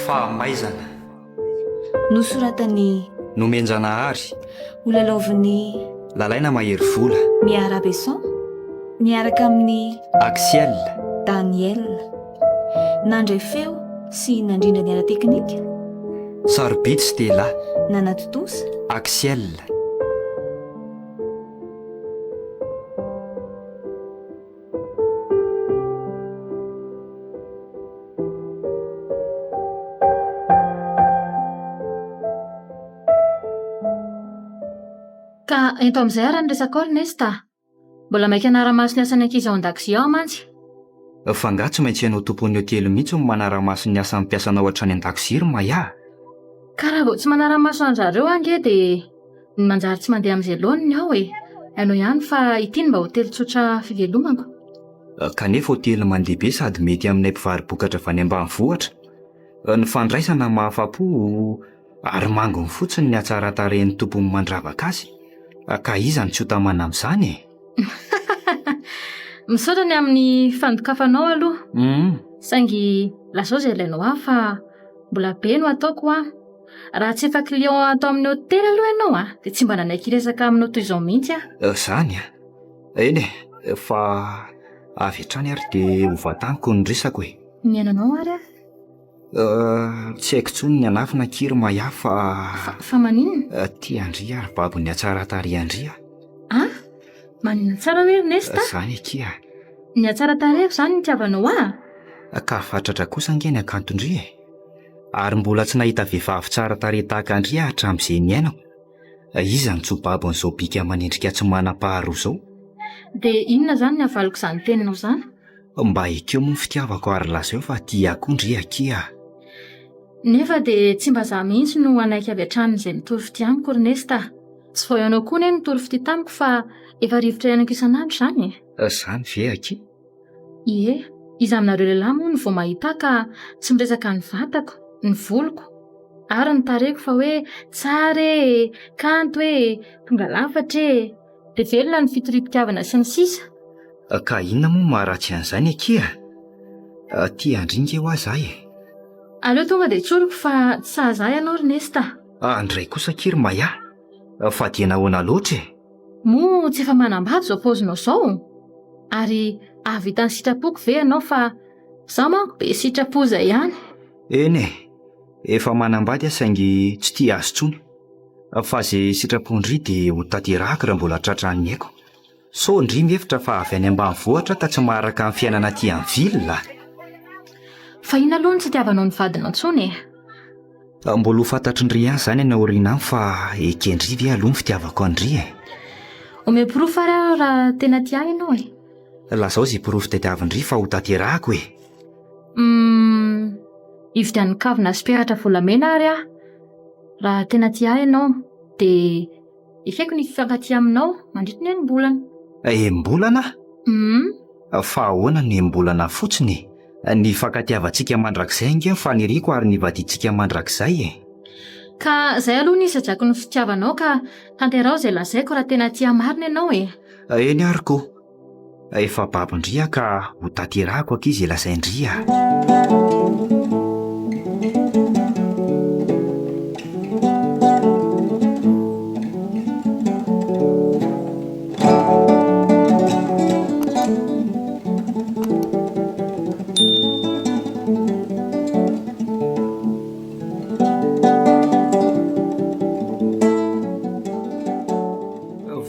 Fahamaizana nosoratany nomenjanahary olalaovin'ny lalaina mahery vola miara beson miaraka amin'ny Axiel Daniel nandray feo sy nandrindra ny ara teknika Sarbit Stella nanatotosa Axiel. Ka ento amin'izay ara ny resaka Ernesta, mbola maika anara-maso ny asan'ny ankizy ao an-dakozia ao mantsy. Fa nga tsy maintsy ianao tompon'ny hotely mihitsy no manara-maso ny asan'ny mpiasanao hatrany an-dakozia ry Maya. Ka raha vao tsy manara-maso an'zareo ange dia ny manjary tsy mandeha amin'izay loany aho e. Hainao ihany fa ity mba hotely tsotra fivelomako. Kanefa hotely mandehibe sady mety aminay mpivaribokatra avy any ambanivohitra. Ny fandraisana mahafa-po ary mangony fotsiny ny hatsara-tarehin'ny tompony mandravaka azy. Ka iza ny tsy ho tamana amin'izany e? Misaotra ny amin'ny fandokafanao aloha. Saingy lazao izay ilainao aho fa mbola be no ataoko a. Raha tsy efa client atao amin'ny hotely aloha ianao a, dia tsy mba nanaiky resaka aminao toy izao mihitsy a. Izany a? Eny e, fa avy hatrany ary dia ho vataniko ny resako e. Miainanao ary a? Tsy haiko intsony ny anafina kiry Maya fa maninona? Tia Andria ary babony hatsara-tarehy Andria. Ah? Maninona tsara hoe Ernesta? Izany ekia. Ny hatsara-tarehiko izany ny tiavanao a? Ka fatratra kosa ange ny akanto Andria e. Ary mbola tsy nahita vehivavy tsara tarehy tahaka Andria hatramin'izay niainao. Iza ny tso babon'izao bika manendrika tsy manam-paharoa izao? Dia inona izany ny havaliko izany teninao izany? Mba ekeo moa ny fitiavako ary lazao fa tiako Andria kia. Nefa dia tsy mba za mihitsy no anaiky avy hatrany izay mitory fity amiko Ernesta. Tsy vao ianao koa ny mitory fity tamiko fa efa rivotra ianako isan'andro izany e. Izany ve akia? Ie, iza aminareo lehilahy moa no vao mahita ka tsy miresaka ny vatako, ny voloko ary ny tarehiko fa hoe tsara e, kanto e, tonga lafatra e, dia velona ny fitori-pitiavana sy ny sisa. Ka inona moa maharatsy an'izany akia? Tia Andringa ho aza e. Aleo tonga dia tsoriko fa tsy sahaza ianao Ernesta. Andray kosa kiry Maya. Fa dia nahoana loatra e? Moa tsy efa manambady izao paozinao izao. Ary ahavita ny sitrapoko ve ianao fa izaho manko be sitrapo izay ihany. Eny e, efa manambady saingy tsy tia azy intsony. Fa izay sitrapo Ndry dia ho tanterahako raha mbola tratran'ny haiko. So Ndry mihevitra fa avy any ambanivohitra ta tsy maharaka amin'ny fiainana aty amin'ny vila. Fa inona aloha ny tsy tiavanao ny vadinao intsony e? Mbola ho fantatry Ndry ihany izany ianao aoriana fa ekendry ve aloha ny fitiavako Ndry e? Ome porofo ary aho raha tena tia ianao e. Lazao izay porofo tadiavin-Ndry fa ho tanterahako e. Ividian'ny kavina sy peratra volamena ary aho. Raha tena tia ianao dia efeko ny fifankatia aminao mandritra ny enim-bolana. Enim-bolana? Fa ahoana ny enim-bolana fotsiny? Ny fankatiavantsika mandrakizay inge ny faniriako ary ny vadintsika mandrakizay e. Ka izay aloha ny isadrako ny fitiavanao ka tanterao izay lazaiko raha tena tia marina ianao e. Eny ary koa. Efa babon-Ndria ka ho tanterahako ankizy lazain-Ndria.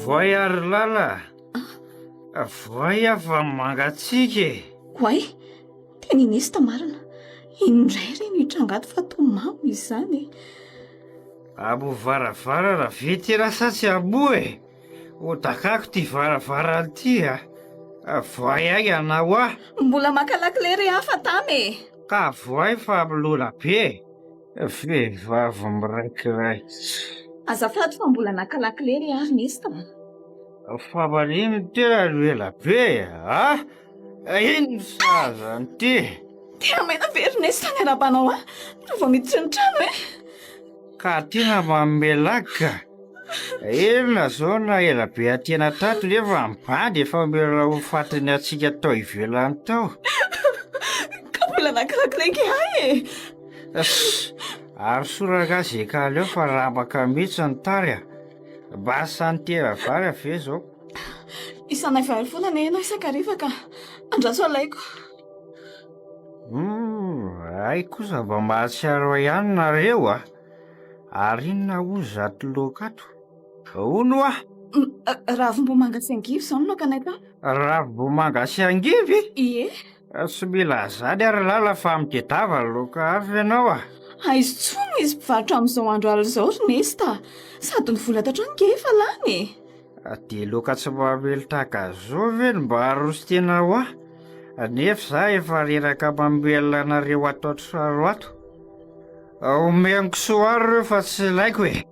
Voay ary lala. Voay fa mangatsiaka e. Hoay, tena Ernesta marina. Indray ireny hitrangato fa tomamo izy izany e. Abo varavara raha vety rasa tsy abo e. Ho takako ty varavara ty a. Voay ag anao a. Mbola makalaklery hafa tamy e. Ka voay fa lola be. Vehivavy miraikiray. Azafady fa mbola nakalaklery aho Ernesta. Fa manino tena lela be a? Ino saza ny ty? Tena maina be Ernesta ny arabanao a. Vao miditra ny trano e. Ka tena mamelaka. Elona zao na ela be atena tato lefa mibandy efa mila ho fatriny atsika tao ivelany tao. Ka mbola nakirakilay ke hay e. Ary soraka zay ka leo fa ramaka mihitsy ny tary a. Basa ny tera vary ave zao. Isanay vary foana ne ianao isan-kariva ka andraso alaiko. Ay kosa mba mahatsiaro ihany nareo a. Ary inona ho zato laoka ato? Ono a? Ravim-bomanga sy angivy zao no laokanay ka. Ravim-bomanga sy angivy? Ie. Tsy mila azady ary lala fa mitedava laoka avy ianao a. Aizy tsony izy mpivarotra amin'izao andro alina izao Ernesta. Sady ny vola tatrano ke efa lany e. Dia laoka tsy mamely tahaka zao ve no mba arositena ho aho? Nefa za efa reraka mamelona anareo atoatraro ato. Omeniko soary ireo fa tsy laiko e.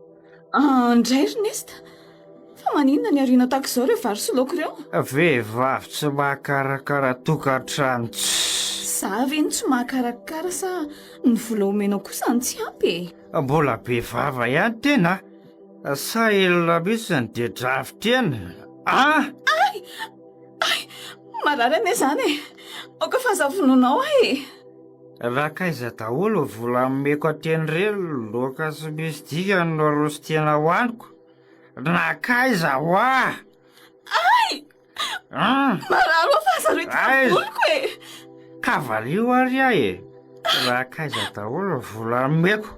Ndray Ernesta. Fa maninona ny ariana tahaka izao ireo vary sy laoka ireo? Vehivavy tsy mahakarakara tokantrano. Za ve no tsy mahakarakara sa ny vola omenao kosa ny tsy ampy e? Mbola be vava ihany tena. Sa elona mihitsy ny dedravy-tena. Marary ane zany e. Oka fa zavononao e. Rakaiza daholo vola ameko ateny relo laoka sy misy dika no arositena hoaniko. Nakaiza ho a? Marary ho fa zareo itavoloko e. Kavalio ary ahy e. Rakaiza daholo vola ameko.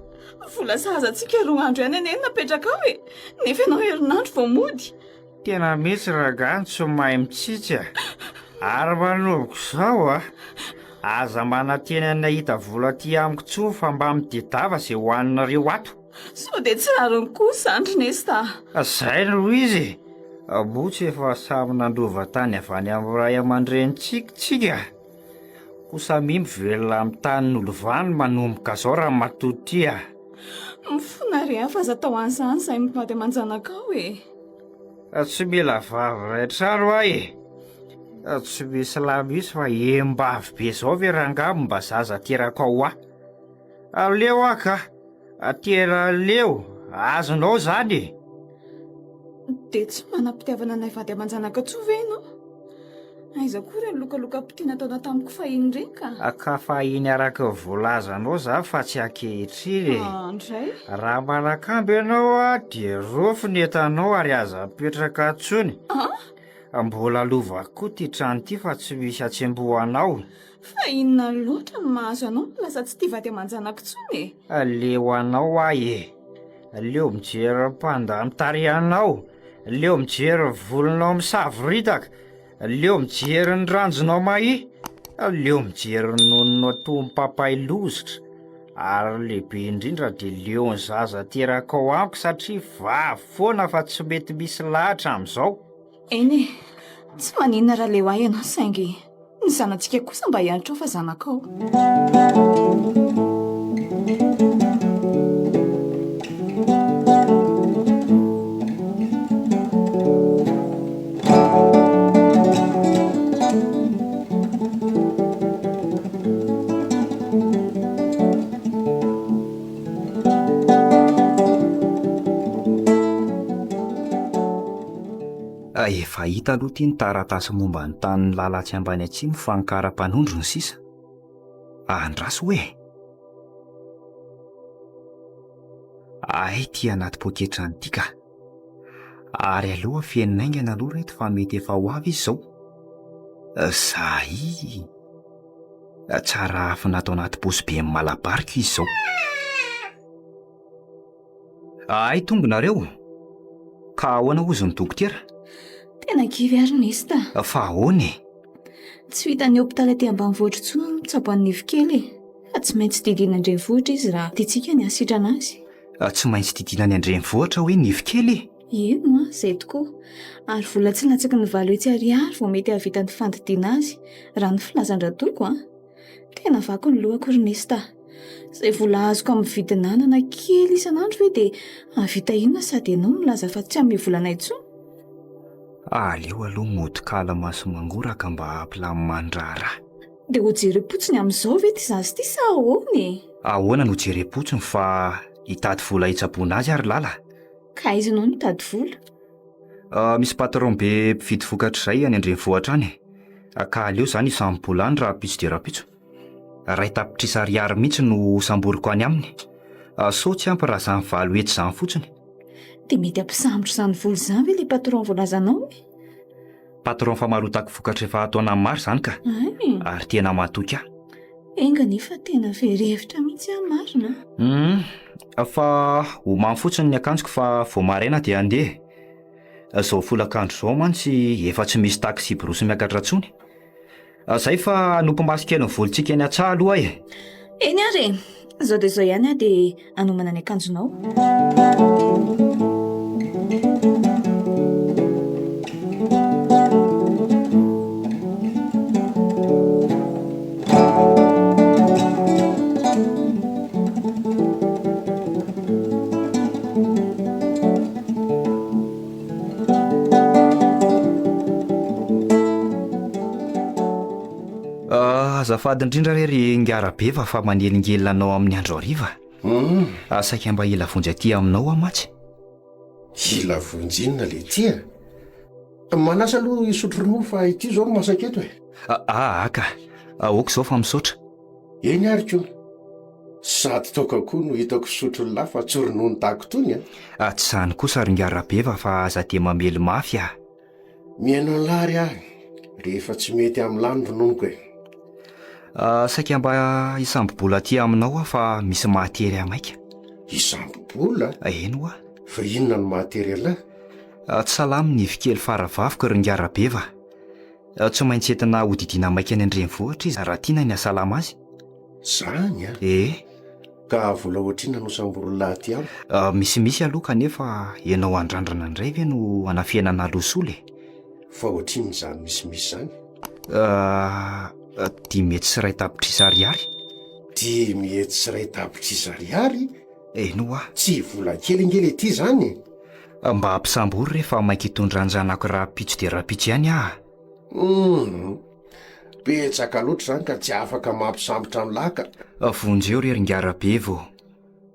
Vola sahazatsika roa andro ihany ane napetraka ao e. Nefa ianao herinandro vao mody. Tena mihitsy ragano tsy mahay mitsitsy a. Ary manovoko zao a. Aza mananteny nahita vola ty amiko tsony fa mba mitedava izay hoaninareo ato. So dia tsy rariny kosa Ernesta. Zay no izy. Motsy efa samy nandova tany avy any amin'ny ray aman-drenitsika. Kosa mivelona amin'ny tanin'olo vany manomboka zao raha matoty a. Mifona re afa aza tao an'izany izay mipady aman-janaka ao e. Tsy mila vava trano ahy e. Tsy misy lamisy fa embavy be zao ve rangabo mba zaza teraka ao aho. Aleo aho ka. Tera leo. Azonao zany. Dia tsy manam-pitiavana anay vady aman-janaka tsoa ve ianao? Aiza koa ireny lokaloka-pitiana ataona tamiko fahiny ireny ka? Ka fahiny araka voalazanao za fa tsy ankehitriny e. Ndray? Raha manakambo ianao a dia rofo ny entanao ary aza apetraka atsony. Mbola lova koa ty trano ty fa tsy misy atsembohanao. Fa inona loatra no mahazo anao? Lasa tsy tia vady aman-janaka tsony e. Leo anao ahy e. Leo mijery mpandamy tarihanao. Leo mijery volonao misaviritaka. Leo mijery ny ranjonao mahi. Leo mijery ny nononao tompapay lozitra. Ary lehibe indrindra dia leo ny zaza teraka ao amiko satria vavy foana fa tsy mety misy lahatra amin'izao. Eny e, tsy maninona raha leo ahy ianao saingy ny zanantsika kosa mba hianatra ao fa zanakao. Efa hita aloha ty ny taratasy momba ny tanin'ny lalatsy ambany atsimo fa ny kara-panondro ny sisa. Andraso hoe. Ty anaty poketrany ty ka. Ary aloha fiainaingana aloha reto fa mety efa ho avy izy zao. Zay. Tsara hafa natao anaty posy be amin'ny malabarika izy zao. Tongonareo. Ka ahoana ozy ny dokotera? Tena givy Ernesta. Fa ahoana? Tsy hitan'ny hopitaly aty ambanivohitra intsony no mitsaboan'ny nify fa tsy maintsy didiana andrenivohitra izy raha tiantsika ny hasitrana azy. Tsy maintsy didiana ny andrenivohitra hoe nify kely? Eno izay tokoa. Ary vola tsy latsaky ny valo hetsy ariary vao mety havita ny fandidiana azy raha ny filazan-dratoko. Tena vaky ny lohako Ernesta. Izay vola azoko amin'ny vidinanana kely isan'andro ve dia havita inona sady ianao milaza fa tsy amin'ny volana intsony. Aleo aloha modikala maso mangoraka mba hampilamin-mandrara. Dia ho jerim-potsiny amin'izao ve ty zazy ty sa ahoana? Ahoana no jerim-potsiny fa hitady vola hitsaboana azy ary lala. Ka izy no mitady vola. Misy patron be mpividy vokatra izay any andrenivohitra any. Ka aleo izany isambola any raha pitso dia rapitso. Ray tapitrisa ariary mihitsy no samboriko any aminy. So tsy ampy raha izany valo hetsy izany fotsiny. Dia mety ampisambotra izany vola izany ve ilay patron voalazanao? Patron famarotako vokatra efa taona maro izany ka. Ay, Ary tena mahatoky ahy. enga nefa tena very-hevitra mihitsy aho marina. Fa homamy fotsiny ny akanjoko fa vao maraina dia andeha. Izao folakandro izao mantsy efa tsy misy taksi borosy miakatra intsony. Izay fa nompimasika ely ny volontsika eny an-tsaha aloha e. Eny ary, izao dia izao ihany aho dia hanomana ny akanjonao. Azafady indrindra re ry ngarabe fa manelingelina anao amin'ny andro hariva. Saika mba ila vonjy aty aminao amatsy. Ila vonjinina le tia. Manasa aloha isotro ronono fa ity zao no masaketo e. Aka, aoka izao fa misaotra. Eny ary koa. Sady toka koa no hitako sotro lahy fa tsy ronono tahako tony a. Tsy izany kosa ry ngarabe fa aza dia mamely mafy aho. Mihaino ny lary ahy. Rehefa tsy mety amin'ny lany rononoko e. Saika mba isambobola aty aminao fa misy matery amaika. Isambobola? Eno a. Fa inona no matery alahy? Tsy salamy ny vikely faravaviko ry ngarabe va. Tsy maintsy entina hodidiana maika any andrenivohitra izy raha tiana ny hasalama azy. Zany a? Ka vola ohatrina no samborona aty amiko? Misimisy aloha kanefa ianao andrandrana indray ve no anafianana losoly? Fa ohatriny izany misimisy zany? 5 hetsy sy 2 tapitrisa ariary. 5 hetsy sy 2 tapitrisa ariary? Eno a. Tsy vola kelingely ety zany. Mba hampisambory rehefa maika hitondra anjanako raha pitso dia raha pitso ihany aho. Betsaka loatra zany ka tsy afaka mampisambotra amin'ny laka. Vonjy eo ry ngarabe vo.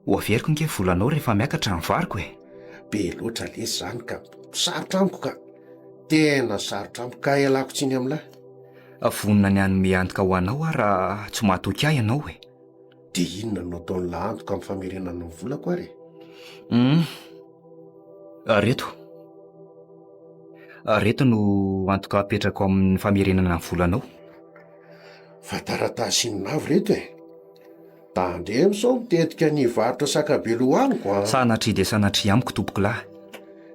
Ho averiko nge volanao rehefa miakatra ny variko e. Be loatra lesy zany ka sarotra amiko ka. Tena sarotra amiko ka ialako tsiny amin'lahy. Vonina ny hanome antoka ho anao raha tsy mahatoky ahy ianao e. Dia inona no ataon'ny lahy antoka amin'ny famerenana ny volako ary? Reto no antoka apetrako amin'ny famerenana ny volanao. Fa taratasy inonavy reto e. Tandremo sao mitetika ny varotra sakabelo amiko a. Sanatria dia sanatria amiko tompoko lahy.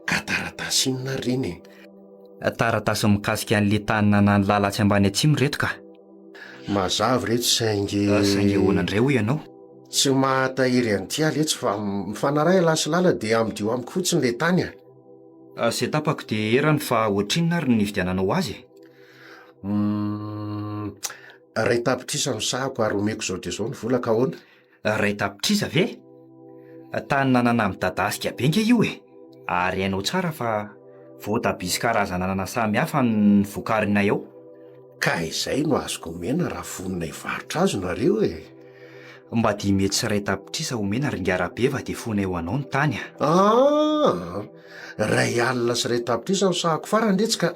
Ka taratasy inona reny e? Taratasy mikasika an'le tanana ny lalatsy ambany atsimo reto ka. Mazavy reto saingy hoana indray hoy ianao. Tsy mahatahiry an'ity aletsy fa mifanaray lasy lala dia amdio amiko fotsiny le tany a. Izay tapako dia erany fa ohatrinona ary ny nividiananao azy. 2 tapitrisa no sahako ary omeko izao dia izao ny vola ka ahoana? 2 tapitrisa ve? Tanana namidadasika be nge io e. Ary hainao tsara fa voatabia sy karazana anana samy hafa ny vokarinay ao. Ka izay no azoko omena raha vonina hivarotra azy nareo e. Mba 5 hetsy sy 2 tapitrisa omena ry ngarabe va dia fonay ho anao ny tany a. 2 alina sy 2 tapitrisa no sahako farany retsika.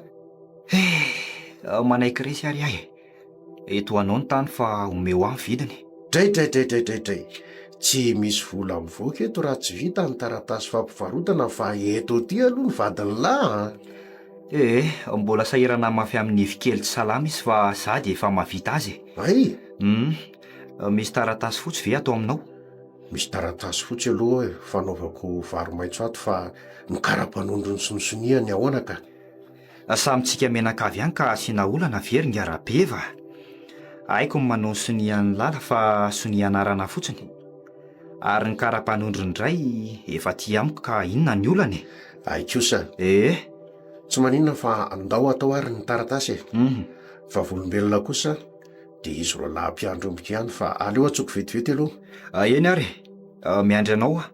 Manaiky resy ary ahy. Eto anao ny tany fa omeo amin'ny vidiny. Dray. Tsy misy vola mivoaka eto raha tsy vita ny taratasy fampivarotana fa eto ty aloha ny vadiny lahy. Mbola sahirana mafy amin'ny vikely tsy salama izy fa za dia efa mahavita azy. Ay? Misy taratasy fotsy ve atao aminao? Misy taratasy fotsy aloha fanaovako varo maitso ato fa ny karapanondro ny sonisoniany ahoana ka. Samitsika menakavy ihany ka asiana olana very ngarabe va. Haiko ny manao sonian'ny lala fa sonianarana fotsiny. Ary ny karapanondro indray efa ty amiko ka inona ny olany? Ay kosa. Tsy maninona fa andao atao ary ny taratasy e. Fa volombelona kosa dia izy roa mpiandro ambika ihany fa aleo atsoko vetivety aloha. Eny ary, miandry anao a.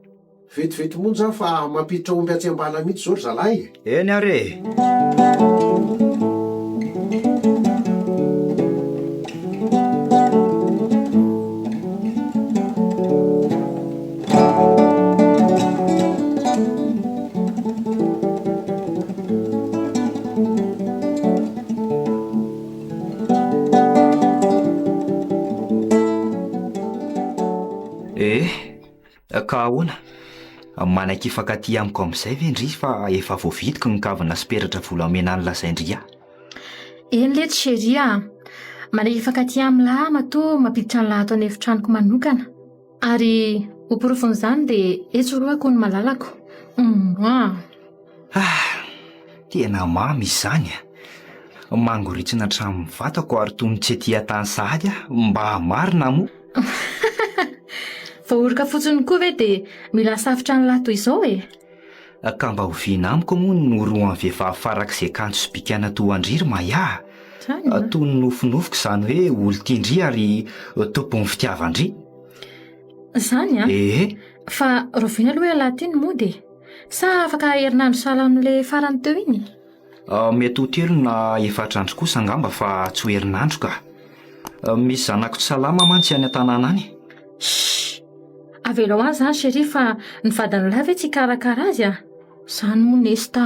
Vetivety monja fa mampiditra omby atsy-ambala mihitsy zao ry zalahy. Eny ary. Ka ahoana? Manan-kifankaty amiko amin'izay ve ndry fa efa voavidiko ny kavina sy peratra volamena ny lazaindry a? Eny lety sheria, manan-kifankaty amin'ny lahy matoa mampiditra ny lahato any efitranoko manokana. Ary ho porofon'izany dia etsoroako ny malalako. Tena mamy izany a. Mangoritsina hatramin'ny vatako ary toy ny tsy ety hatany sahady mba marina moa. Vaorika fotsiny koa ve dia mila safitra ny lato izao e? Ka mba hoviana amiko moa no roa ny vehivavy farak'izay kanto sy bikana toandriry mahiahy. Toy ny nofinofiko izany hoe olo-tindry ary tompon'ny fitiavandry. Izany a? Fa roviana aloha alaty iny moa dia sa afaka herinandro sahala amin'ilay farany teo iny? Mety ho 3 na 4 andro kosa angamba fa tsy ho herinandro ka. Misy zanako tsy salama mantsy any an-tanàna any. Avela ho azy izany sheria fa ny vadiny lahy ve tsy karakara azy a? Izany moa nesta.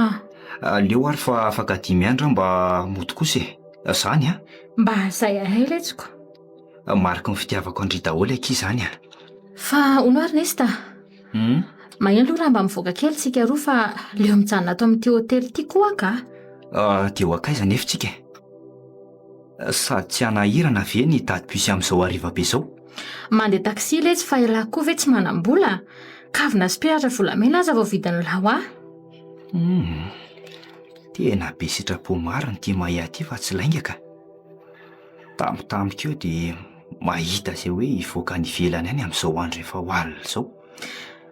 Aleo ary fa afaka 5 andro mba mody kosa e. Izany a? Mba izay ahay letsiko. Mariky ny fitiavako andry daholo aky izany a. Fa hono ary nesta. Magneno aloha raha mba mivoaka kely tsika roa fa leo mijanona ato amin'ity hotely ity koa ka. Dia ho akaiza nefa tsika? Sady tsy hanahirana ve ny dadi-bus amin'izao hariva be izao? Mandeha taxi letsy fa ilahy koa ve tsy manam-bola? Kavina sy peratra volamena aza vao vidin'ny lahy aho. Tena be sitrapo marina ity mahay aty fa tsy laingaka. Tampotampoka eo dia mahita izay hoe hivoaka ny ivelany any amin'izao andro efa ho alina izao.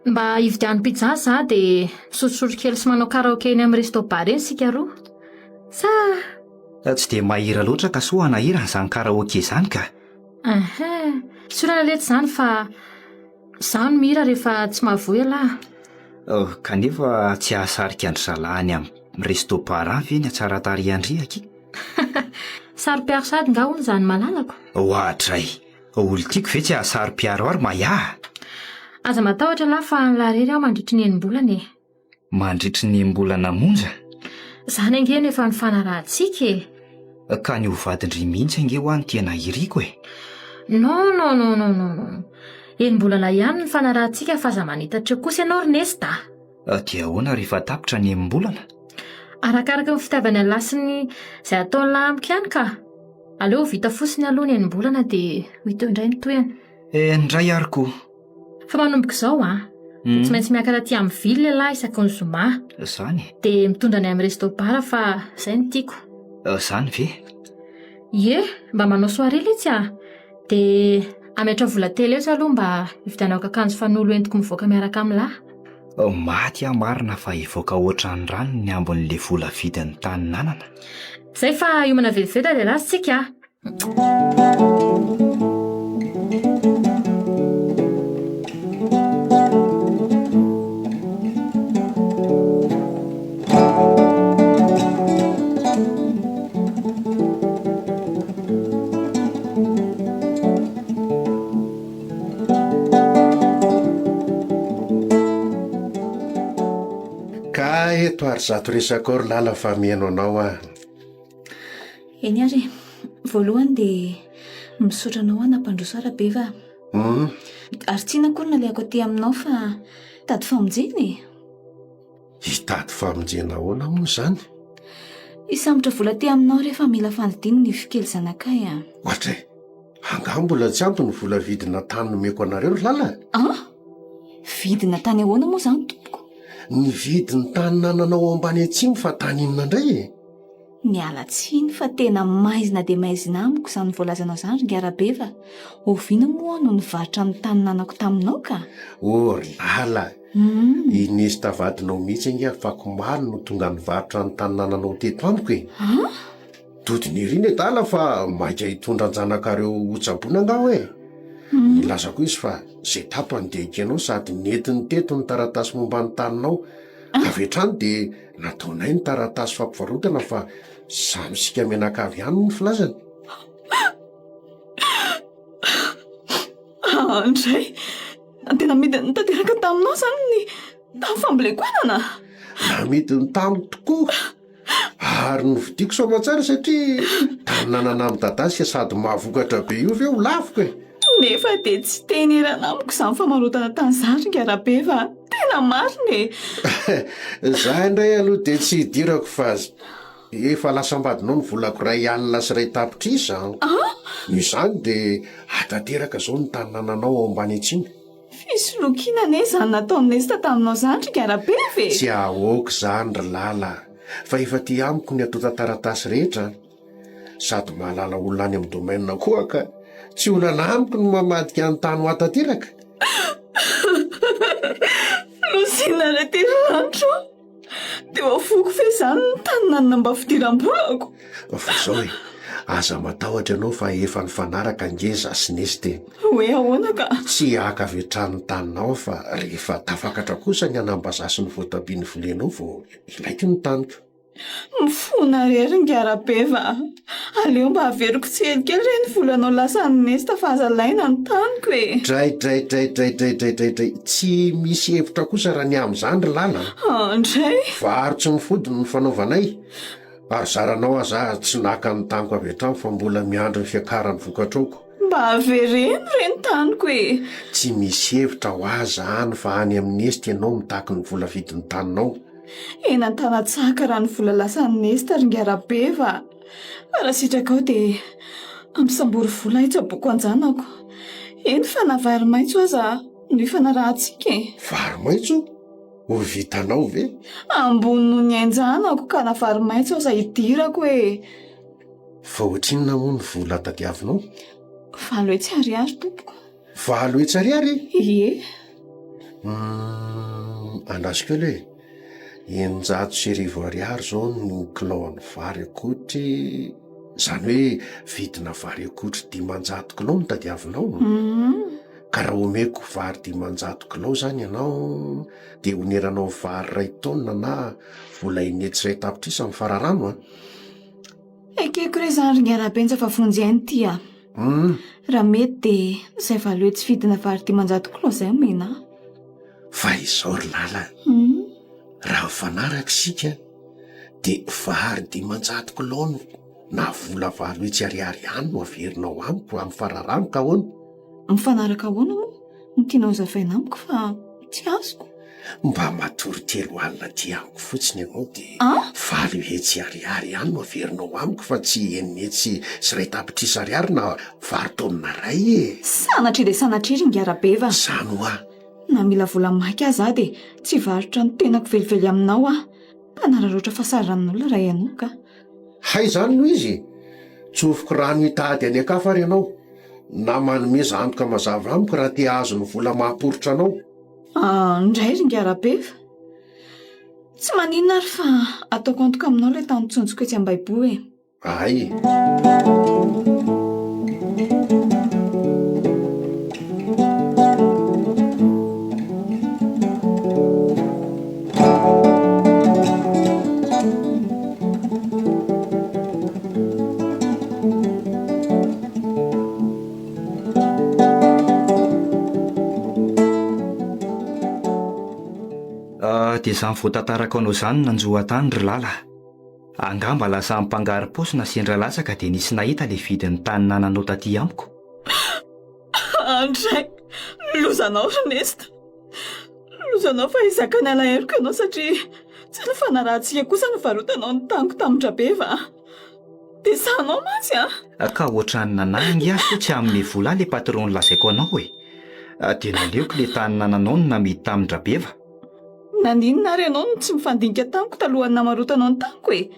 Mba hividiano pizza za dia sotrosotro kely sy manao karaoké eny amin'ny resto bar eny sika roa. Sa tsy dia mahira loatra ka soa hanahirana izany karaoké izany ka. Tsy olana lety izany fa izany mira rehefa tsy mahavoy alahy. Kanefa tsy ahasarika andry zalahy any amin'ny resto bar any ve ny atsara tarehy andriaky? Sary-piaro sady nga hono izany malalako. Ohatray, olo tiako ve tsy ahasary-piaro ary mahiahy? Aza matahotra lahy fa nilarery aho mandritry ny enim-bolana e. Mandritry ny enim-bolana monja? Izany angeny efa ny fanarahantsika e. Ka ny ho vadindry mihitsy ange ho any tena hiriko e. Non. Enim-bolana ihany ny fanarahantsika fa aza manitatra kosa ianao Ernesta. Dia ahoana rehefa tapitra ny enim-bolana? Arakaraka ny fitiavany lasiny izay ataony lahy amiko ihany ka. Aleo vita fosiny aloha ny enim-bolana dia hito indray ny toyana. Indray ary koa. Fa manomboka izao tsy maintsy miakatra aty amin'ny vily lehilahy isaky ny zoma. Izany? Dia mitondra ny amin'ny resto bar fa izay no tiako. Izany ve? Mba manao soirée letsy dia ametra vola telo eo aloha mba hividianako akanjo fanolo entiko mivoaka miaraka amin'ny lahy. Maty marina fa hivoaka ohatran'ny rano ny ambon'ilay vola vidin'ny tany nanana. Izay fa hiomana vetivety dia lasy tsika. Eto ary zato resaka ry lala fa mihaino anao Eny ary, voalohany dia misaotra anao nampandroso arabe va? Ary tsy nakory nalehako aty aminao fa tady famonjeny. Hitady famonjena ahoana moa izany? Hisambotra vola aty aminao rehefa mila fandidiana ny fikely zanakay Ohatra angamba mbola tsy ampy ny vola vidina tany nomeko anareo ry lala? Vidina tany ahoana moa izany tompoko? Ny vidiny tany nananao ambany atsimo fa tany inona indray Niala tsiny fa tena maizina dia maizina amiko izany voalazanao izany ry arabe va? Oviana moa no nivarotra ny tany nanako taminao ka? Ry lala, Inesta vadinao mihitsy ange afako maly no tonga nivarotra ny tany nananao teto amiko e. Dodiny iriny dala fa maika hitondra an-janakareo hotsaboana angao Nilazako izy fa izay tapany dia ikenao sady netiny teto ny taratasy momba ny taninao. Avetrany dia nataonay ny taratasy fampivarotana fa samy sika menakavy ihany ny filazany. Andray, tena midiny nitateraka taminao izany ny tamin'ny fambolekoanana? Namidiny tamiko tokoa. Ary novidiako soa matsara satria tany nanana amin'ny dadasika sady mahavokatra be io ve ho lafiko nefa dia tsy tenerana amiko izany famarotana tany zandry ngarabe fa tena marina e. Za indray aloha dia tsy hidirako fa efa lasambadinao ny volako 2 alina sy 2 tapitrisa. Izany dia hatateraka izao ny tanànanao ao ambany atsiny. Fisolokiana ane izany nataon'Nesta taminao zandry ngarabe ve? Tsy ahoaka izany ry lala, fa efa ty amiko ny atota taratasy rehetra, sady mahalala olona any amin'ny domaine koa ka tsy olana amiko ny mamadika ny tany ho hatateraka. Losinana teranandro dia vafoko fe izany ny tanàna mba fidiram-bolako. Fa izao aza matahotra ianao fa efa nifanaraka ngeza sy Neste. Hoe ahoana ka? Tsy haka avy hatrany ny taninao fa rehefa tafakatra kosa ny anambaza sy ny voatabia ny volenao vao ilaiko ny taniko. Mifona rery ngarabe va? Aleo mba averiko tselikely ireny volanao lasa ny Nesta fa aza laina ny taniko e. Dray. Tsy misy hevitra kosa raha ny amin'izany ry lala. Andray. Varotsy ny fodiny ny fanaovanay. Ary zaranao aza tsy naka ny taniko avy hatrany fa mbola miandry ny fiakarany vokatroko. Mba avereno ireny taniko e. Tsy misy hevitra ho aza any fa any amin'ny Nesta ianao mitaky ny vola vidin'ny taninao. Ena tanatsaka raha ny vola lasa ny Nesta ry ngarabe va? Raha sitraka ao dia ampisambory vola hitsaboko anjanako. Eny fa na vary maitso aza no ifanarahantsika e. Vary maitso? Ho vitanao ve? Ambony no ny anjanako ka na vary maitso aza hidirako e. Fa ohatrinona moa ny vola tadiavinao? 5 hetsy ariary tompoko. 5 hetsy ariary? Ie. Andrasiko aloha e. 900 ariary zao ny kilao ny vary akotry, izany hoe vidina vary akotry 500 kilao no tadiavinao. Ka raha omeko vary 500 kilao zany ianao dia oneranao vary 2 taona na vola 1 hetsy 2 tapitrisa amin'ny fararano a. Ekeko re izany ry ngarabe ny fonjeny ty a. Raha mety dia izay 5 hetsy vidina vary 500 kilao izay omena. Fa izao ry lala, raha fanaraka sika dia vary 500 kilao na vola 5 hetsy ariary ihany no averinao amiko amin'ny fararano ka ahoana? Mifanaraka ahoana moa? Ny tianao zavaina amiko fa tsy azoko. Mba matory 3 alina ty amiko fotsiny ianao dia 5 hetsy ariary ihany no averinao amiko fa tsy 1 hetsy sy 2 tapitrisa ariary na vary taonina ray e. Sanatry dia sanatry ry ngarabe va? Zany ho na mila vola maika aza dia tsy varotra ny tenako velively aminao ka nararoatra fahasaran'olona raha ianao ka. Hay zany no izy, tsofoko rano hitady any akafa ry ianao na manome zantoka mazava amiko raha te azo ny vola mahaporotra anao. Indray ry ngarabe fa tsy maninona ary fa ataoko antoka aminao ilay tany tsonjoko etsy Ambahibo e. Ay. Dia izany voatantaraka anao izany nanjoa tany ry lala. Angamba lasa mipangary-paosina sendra lasaka dia nisy nahita ilay vidin'ny tany nananao taty amiko. Andray, lozanao ry Nesta. Lozanao fa izaka ny alahelo ianao satria tsy ny fanarahantsika kosa ny varotanao ny taniko tamin-drabe va? Dia sanao mantsy Ka ohatrany nanangy aho tsy amin'ny vola ilay patron lazaiko anao e. Dia naleoko ilay tany nananao no namidy tamin-drabe va? Naninona ary ianao no tsy mifandinika tamiko talohany namarotanao ny taniko e.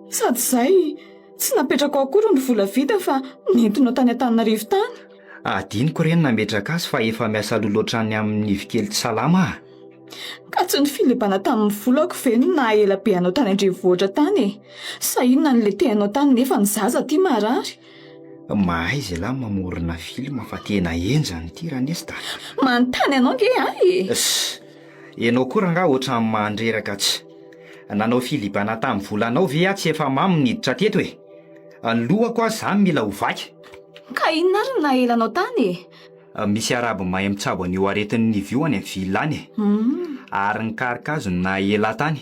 Sady izay tsy napetraka akory ny vola vita fa nentinao tany Antananarivo tany. Adiniko ireny nametraka azy fa efa miasa lolotrany amin'ny vikely tsy salama aho. Ka tsy ny filebana tamin'ny volako ve no nahela be anao tany Andrenivohitra tany e. Sa inona no letehanao tany nefa ny zaza ty marary. Mahay izay lahy mamorona filma fa tena enjany ity raha Nesta. Manontany anao nge ahy. Ianao koa nga ohatrany mandreraka tsy. Nanao filibana tamin'ny volanao ve tsy efa mamy niditra teto e. Ny lohako aho izany mila ho vaky. Ka inona ary no nahelanao tany e? Misy arabo mahay mitsabo an'io aretin'ny nivioany amin'ny vilany e. Ary ny karikazo no nahela tany.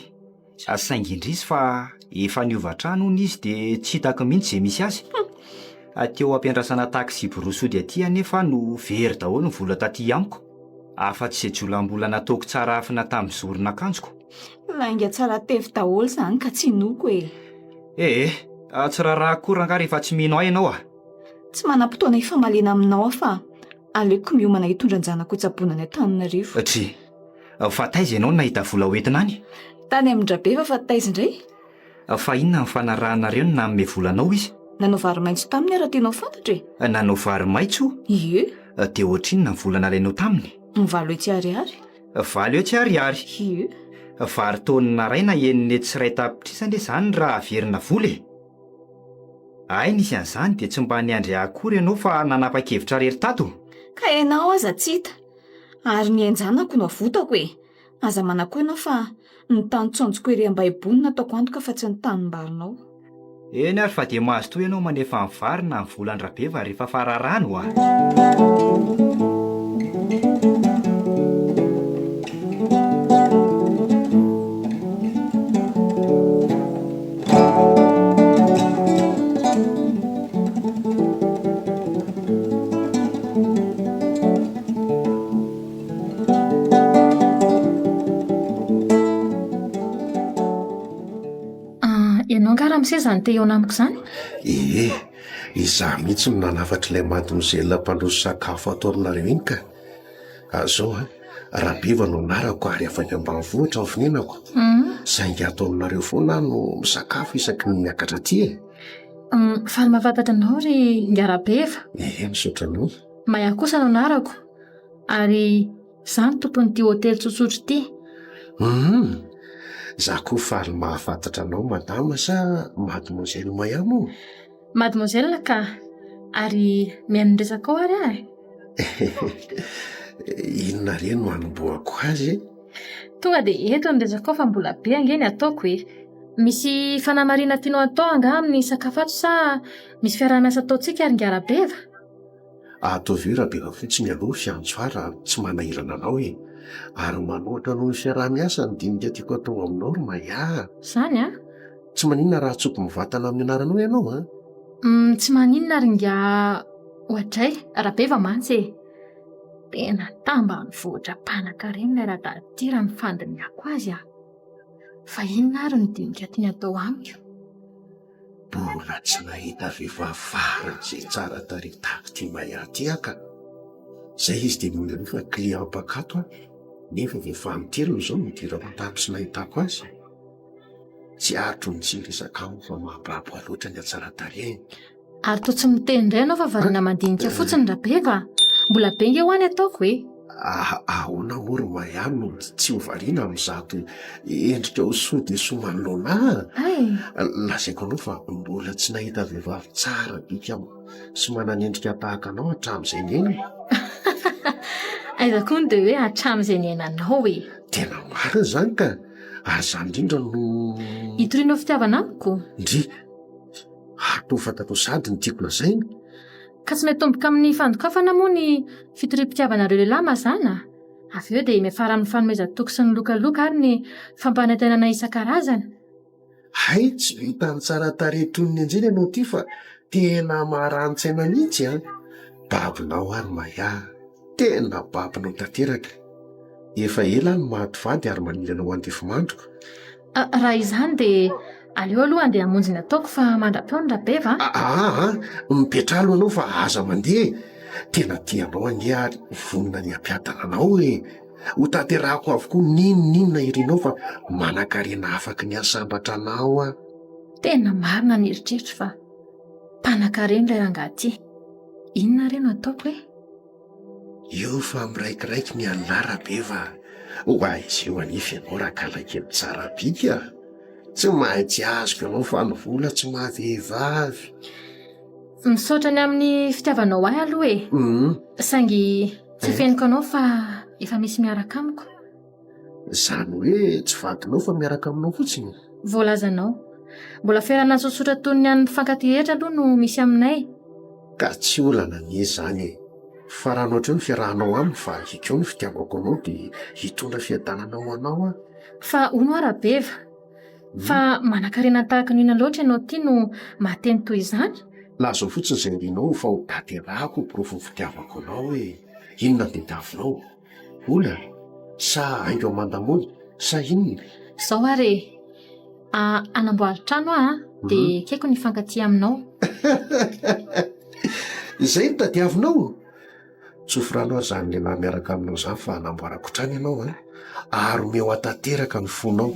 Saingy indrisy fa efa niova trano hono izy dia tsy hitako mihitsy izay misy azy. Teo ampiandrasana taksi borosody aty anefa no very daholo ny vola taty amiko. Afa-tsy izay jolam-bola nataoko tsara afina tamin'ny zoron'akanjoko. Lainga tsara tefy daholo izany ka tsy noko e. Tsy raharaha akory rangahy rehefa tsy mihinao ahy ianao. Tsy manam-potoana hifamaliana aminao fa aleoko miomana hitondra anjanako hitsabonany Antananarivo. Tsia, fa taiza ianao nahita vola hoentina any? Tany Amindraveva fa taiza indray? Fa inona ny fanarahanareo no nanome volanao izy? Nanao vary maitso taminy ary tianao fantatra e. Nanao vary maitso? Ie, Dia ohatrinona ny vola nalainao taminy? mivalo etsy ariary. Valy eo tsy ariary. Ie, Vary taonina ray na enina tsy ray tapitrisany izany raha averina vola e. Ay, nisy an'izany dia tsy mba niandry akory ianao fa nanapa-kevitra rery tato. ka ianao aza tsy hita. Ary ny anjanako no avotako e. Aza manako ianao fa ny tany tsonjoko ery am-baibony nataoko antoka fa tsy ny tanimbarinao. Eny ary fa dia mahazo toa ianao manefa ny vary na ny vola Andrabeva rehefa fararano Ianao angara misy izany te eo namiko izany? Izaho mihitsy no nanafatra ilay mademoiselle mpandroso sakafo ataonareo iny ka. Zao Rabeva no anarako ary avy any ambanivohitra ao fininako. Saingy ataonareo foana no misakafo isaky ny miakatra aty e. Faly mahafantatra anao ry Ngarabeva. Misaotra anao. Mahay kosa no anarako. Ary izany tompon'ity hôtely tsotsotra ity. Za koa faly mahafantatra anao madama sa mademoiselle Mayamo? Mademoiselle ka. Ary mihaninresaka ao ary Inona re no hanomboako azy? Tonga dia eto ny resaka ao fa mbola be angeny ataoko e. Misy fanamarina tianao atao anga amin'ny sakafo ato sa misy fiaraha-miasa ataontsika ary Ngarabeva? Ataovy Rabeva fotsiny aloha fiantsoara tsy manahirana anao e. Ary manoatra noho ny fiaraha-miasa ny dinika tiako atao aminao ry Maya. Izany Tsy maninona raha tsopy mivantana amin'ny anaranao ianao tsy maninona ry nga ohatray Rabeva mantsy e. Tena tambany vohitra mpanan-karena raha dadira ny fandiniako azy Fa inona ary ny dinika tiany atao amiko? Mbola tsy nahita vehivavy izay tsara tarehy tahaka ity Maya ty aka. Zay izy dia mila fa client mpakato nefa vehivavy telo izao midirako tato sy nahitako azy. Tsy aritro ny tsy resaka amiko fa mahabrabo loatra ny atsara tarehy. Ary toa tsy miteny indray anao fa variana mandinika fotsiny Rabeva. Mbola be nge ho any ataoko e. Ahoana moa ry Maya no tsy ho variana amin'izato endrika ho sody somanona. Lazaiko anao fa mbola tsy nahita vehivavy tsara bika sy manan'endrika tahaka anao hatramin'izay neny. Aiza koa ny dia hoe hatramin'izay niainanao e. Tena marina izany ka. Ary izany indrindra no Hitorianao fitiavana amiko? Ndry atao fantatao sady ny tiako lazaina. Ka tsy mitomboka amin'ny fandokafana moa ny fitorim-pitiavanareo lehilahy mazana. Avy eo dia miafara amin'ny fanomezan-toko sy ny lokaloka ary ny fampanantenana isan-karazany. Hay, tsy vita ny tsara tarehy toy ny anjely ianao ty fa tena maharani-tsaina mihitsy Babinao ary Maya, tena babinao tanteraka. Efa ela ny maty vady ary manilana ho andefimandroko. Raha izany dia aleo aloha andeha hamonjy ny ataoko fa mandra-peo ny Rabeva. Mipetralo anao fa aza mandeha. Tena tianao ange ary vonona ny ampiadana anao ho tanterahako avokoa ninona irinao fa manan-karena afaka ny asambatra anao Tena marina ny eritreritra fa mpanan-karena ilay rangahy ty. Inona re no ataoko e? Io fa miraikiraiky ny an'la Rabeva. Hoay izy eo anify ianao raha kalakely tsara bika. Tsy maintsy azoko ianao fa ny vola tsy mahavehivavy. Misaotra ny amin'ny fitiavanao ahy aloha e. Saingy tsy feniko anao fa efa misy miaraka amiko. Izany hoe tsy vadinao fa miaraka aminao fotsiny. Voalazanao. Mbola fiarana tsotsotra toy ny an'ny mpifankatia rehetra aloha no misy aminay. Ka tsy olana ny izany fa raha noatra ny fiarahanao aminy fa ikeo ny fitiavako anao dia hitondra fiadanana ho anao Fa hono Rabeva. Fa manan-karena tahaka n'ina loatra ianao ty no mahateny toy izany Lazo fotsiny izay rinao fa ho tanterahako porofo ny fitiavako anao hoe inona ny tadiavinao. Ola, sa haingo aman-damony, sa inona? Zao are anamboary trano dia keko ny fankatia aminao. Izay no tadiavinao? Tsofiranao zany lehilahy miaraka aminao zany fa anamboarako trano ianao ary omeo atanteraka ny fonao.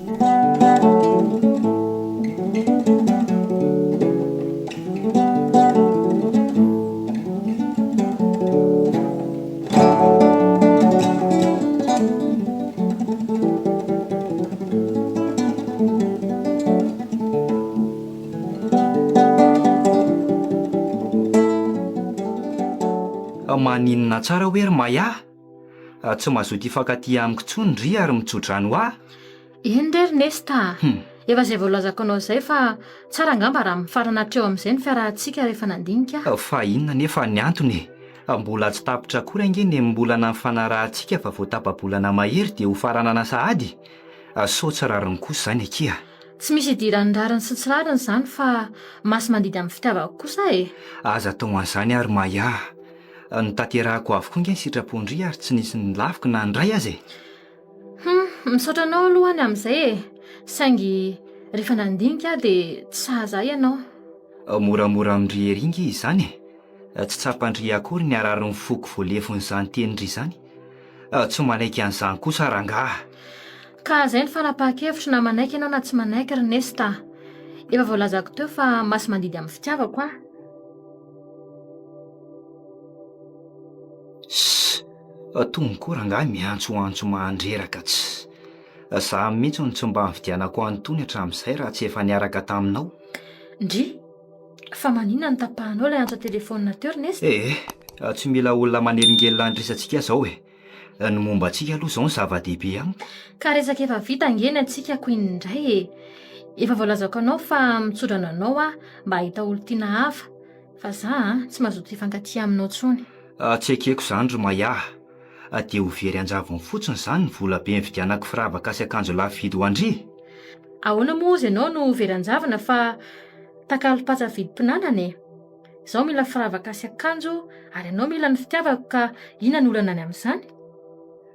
Maninona tsara hoe ry Maya? Tsy mazoto hifankatia amiko intsony ry ary mitsodrano aho. Eny re Ernesta, efa izay voalazako anao izay fa tsara angamba raha mifarana hatreo amin'izay ny fiarahantsika rehefa nandinika. Fa inona nefa ny antony? Mbola tsy tapitra akory angeny mbolana ny fanarahantsika fa vao tapa-bolana mahery dia ho faranana sahady. Sao tsy rariny kosa izany akia. Tsy misy idirany rariny sy tsy rariny izany fa masy mandidy amin'ny fitiavako kosa e. Aza tao an'izany ary Maya. Ny tanterahako avokoa nge ny sitrapondry ary tsy nisy ny laviko na ndray azy. Misaotra anao alohany amin'izay e. Saingy rehefa nandinika dia tsy sahaza ianao. Moramora mindry eringy izany e. Tsy tsapandry akory ny ararin'ny foko voalefon'izany tenindry izany. Tsy manaiky an'izany kosa rangaha. Ka izay ny fanapahan-kevitra na manaiky ianao na tsy manaiky Ernesta. Efa voalazako teo fa masy mandidy amin'ny fitiavako Tongo rangaha miantsoantso mahandreraka tsy. Zaho mihitsy ny tsy mba nividianako an'itony hatramin'izay raha tsy efa niaraka taminao. Ndry, fa maninona ny tapahanao ilay antso telefônina teo Ernesta? Tsy mila olona manelingelina andrisantsika izao e. Ny momba antsika aloha izao ny zava-dehibe amiko. Ka resaka efa vita angeny antsika Queen indray e. Efa voalazako anao fa mitsodrana anao mba hahita olo tiana hafa. Fa za tsy mazoto hifankatia aminao intsony. Tsy ekeko izany ry Maya. Dia ho very anjavony fotsiny izany ny vola be nividianako firavaka sy akanjo lafo vidy ho andry. Ahoana moa izy ianao no very anjavana fa takalo-patsa vidim-pinanana e. Izaho mila firavaka sy akanjo ary ianao mila ny fitiavako ka inona ny olana any amin'izany?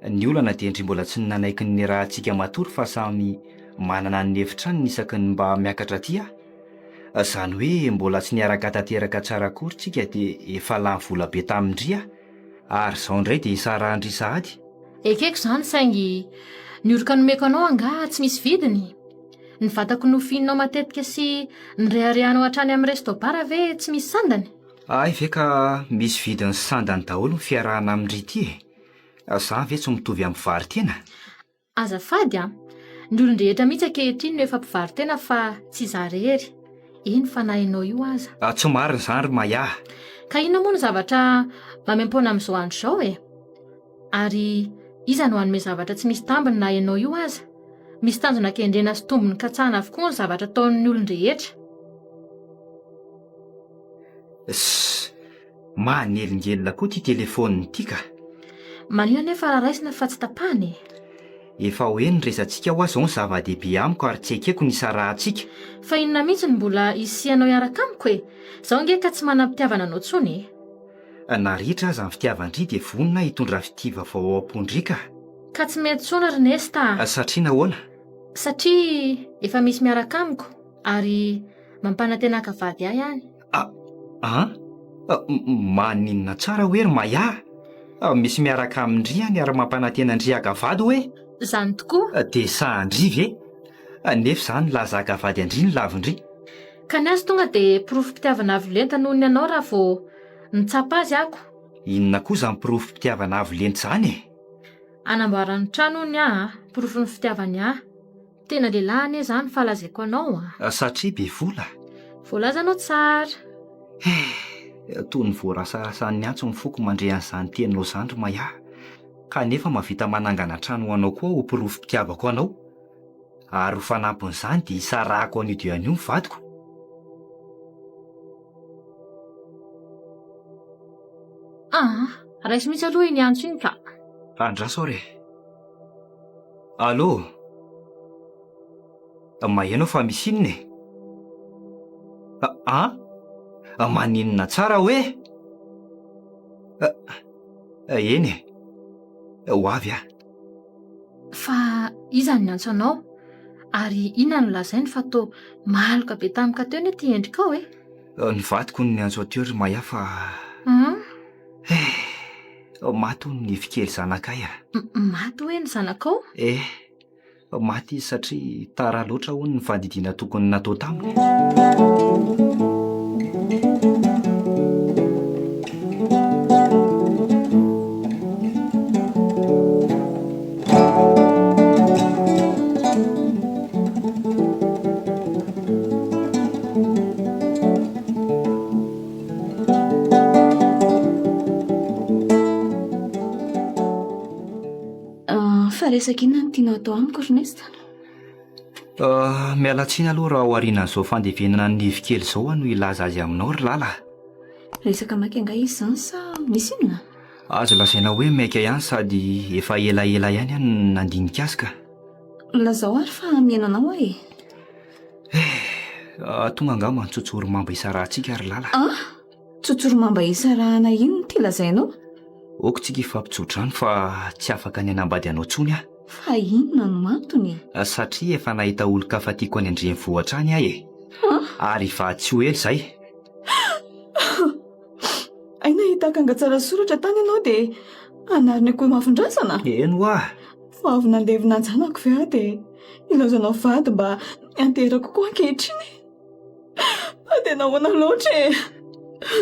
Ny olana dia ndry mbola tsy nanaiky ny rahantsika matory fa samy manana ny hevitrany nisaky ny mba miakatra aty izany hoe mbola tsy niaraka tanteraka tsara akory tsika dia efa lany vola be tamindry ary izao indray dia isarahandry sahady. Ekeko izany saingy ny oroka nomeko anao angaha tsy misy vidiny. Ny vatako nofininao matetika sy ny reharehanao hatrany amin'ny resto-bara ve tsy misy sandany? Ay ve ka misy vidiny sandany daholo ny fiarahana amindry ity e. Izany ve tsy mitovy amin'ny varitena? Azafady ny olon-drehetra mihitsy ankehitriny no efa mpivaritena fa tsy izaho rery. Eny fa na ianao io aza. Tsy marina izany ry Maya. Ka inona moa ny zavatra mamem-pona amin'izao andro izao e? Ary iza no hanome zavatra tsy misy tambiny na ianao io aza? Misy tanjona kendrena sy tombony katsahana avokoa ny zavatra ataon'ny olon-drehetra. Manelingelina koa ty telefôniny ity ka. Manina nefa raraisina fa tsy tapahany. Efa hoe ny resantsika ho azy izao ny zava-dehibe amiko ary tsy ekeko ny isarahantsika. Fa inona mihitsy ny mbola isianao iaraka amiko e? Zaho nge ka tsy manam-pitiavana anao intsony e. Naritra aza ny fitiavandry dia vonona hitondra fitiva vao ao am-pondrika. Ka tsy mety intsony Ernesta. Satria nahoana? Satria efa misy miaraka amiko ary mampanantena vady ahy ihany. Maninona tsara hoe ry Maya? Misy miaraka amindry ary mampanantena andriaka-vady hoe? Izany tokoa. Dia sahandry ve? Nefa izany lazaka-vady andry ny lavindry. Ka ny azy tonga dia porofom-pitiavana avo lenta noho ny anao raha vao nitsapa azy ako. Inona koa izany porofom-pitiavana avo lenta izany e? Anamboarany trano ny porofo ny fitiavany Tena lehilahy anie izany falazaiko anao Satria be vola. Voalazanao tsara. Toy ny voarasaran'ny antso ny foko mandre an'izany teninao izany ry Maya. Kanefa mahavita manangana trano anao koa ho porofom-pitiavako anao. Ary ho fanampin'izany dia isarahako an'io dia an'io ny vadiko. Raisy mihitsy aloha iny antso iny ka. Andraso re. Allô? Mahenao fa misy inona e? Maninona tsara hoe? Eny e, ho avy a. Fa izany ny antso anao? Ary inona no lazainy fa toa maloka be tamika teo ny ty endrikao e? Ny vatiko ny antso ateo ry Maia fa maty hono ny fikely zanakay a. Maty hoe ny zanakao? Maty izy satria tara loatra hono ny fandidiana tokony natao taminy. Fa resaka inona no tianao atao amiko Ernesta? Miala tsiny aloha raha aorianan'izao fandevenana ny nify kely izao no ilaza azy aminao ry lala. Resaka maika angaha izy izany sa misy inona? Azo lasaina hoe maika ihany sady efa elaela ihany a no nandinika azy ka. Lazao ary fa mihaino anao e. Tonga angamba ny tsotsoro mamba isarahantsika ry lala. Tsotsoro mamba isarahana ino ty lazainao? Oko tsika ifampitsodrano fa tsy afaka ny anambady anao tsony a. Fa inona no antony? Satria efa nahita olon-kafa tiako any andrenivohitra any aho e. Ary fa tsy ho ela izay. Ay nahitaka angatsara soratra tany ianao dia anariny akoho mafindrasana? Eno a. Fa avy nandevina anjanako ve aho dia ilaozanao vady mba hianterako koa ankehitriny. Fa dia nahoana loatra e.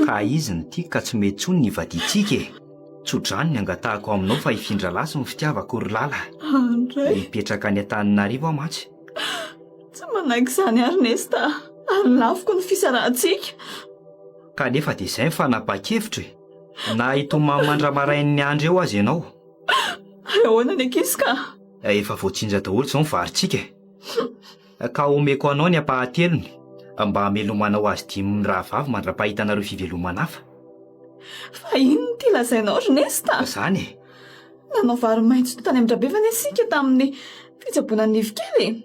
Ka izy ny tia ka tsy mety tsony ny ivaditsika e. Tsodrano ny angatahako aminao fa hifindra laso ny fitiavako ry lala. Andray, Hipetraka any Antananarivo aho mantsy. tsy manaiky izany Ernesta. Ary lafoko ny fisarahantsika. Kanefa dia izay ny fanapa-kevitra e. Na hitomany mandramarain'ny andro eo azy ianao. Ahoana ny ankizy ka? Efa voatsinja daholo izao ny varintsika e. Ka omeko anao ny ampahatelony mba hamelomanao azy dimy raha vavy mandra-pahitanareo fivelomana hafa. Fa inona ty lazainao Ernesta? Izany e. Nanao vary maitso tany Amindrabevana isika tamin'ny fitsaboana ny nify.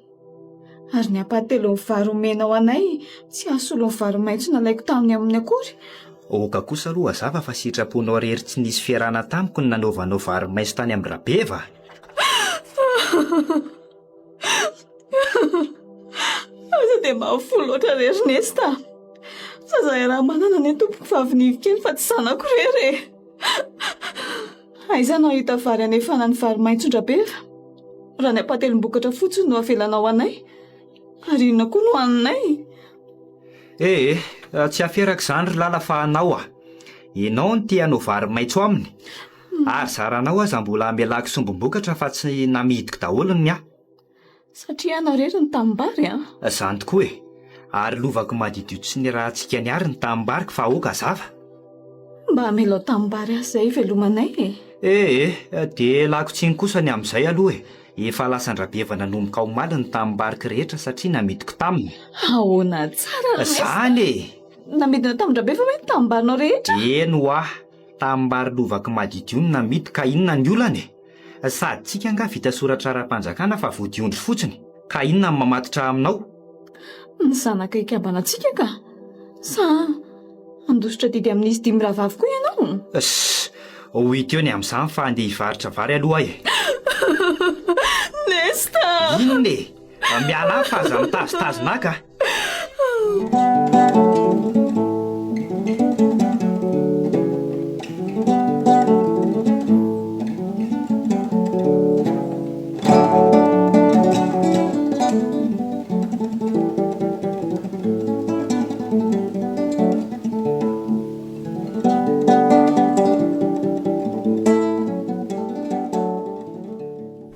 Ary ny apahatelo ny vary omenao anay tsy ahasolo ny vary maitso nalaiko taminy amin'ny akory. Oka kosa aloha azava fa sitraponao rery tsy nisy fiarana tamiko ny nanaovanao vary maitso tany Amindrabeva. Aza dia mahafolo loatra re Ernesta. Fa zahay raha manana ny tompoko vavy nify fa tsy zanako rery. Aiza no hita vary anefana ny vary maitso Ndrabeva? Raha ny apahatelom-bokatra fotsiny no avelanao anay. Ary inona koa no haninay? Tsy aferaka izany ry lala fa anao a. Ianao ny te hanao vary maitso aminy. Ary zaranao aza mbola amelako sombom-bokatra fa tsy namidiko daholo ny aho. Satria anao rery ny tanimbary Izany tokoa e. Ary lovako madidio tsy ny raha tsika ny ary ny tanimbariko fa oka zava. Mba hamelao tanimbary azy izay velomanay e. Dia lako tsiny kosa ny amin'izay aloha e. Efa lasa Ndrabeva nanomboka ho maly ny tanimbariko rehetra satria namidiko taminy. Ahoana tsara Izany e. namidina tamin'ny Ndrabeva hoe ny tanimbarinao rehetra? Eno a. Tanimbary lovako madidio no namidiko ka inona ny olana e. Sady tsika nga vita soratra ara-panjakana fa voadiondry fotsiny. Ka inona ny mamatotra aminao? Ny zanaka ikabanatsika ka? Sa andositra didy amin'izy dimy rahavavy koa ianao? Ho hita eo ny amin'izany fa andeha hivarotra vary aloha e. Nesta! Inona e? Miala fa aza mitazitazina ka.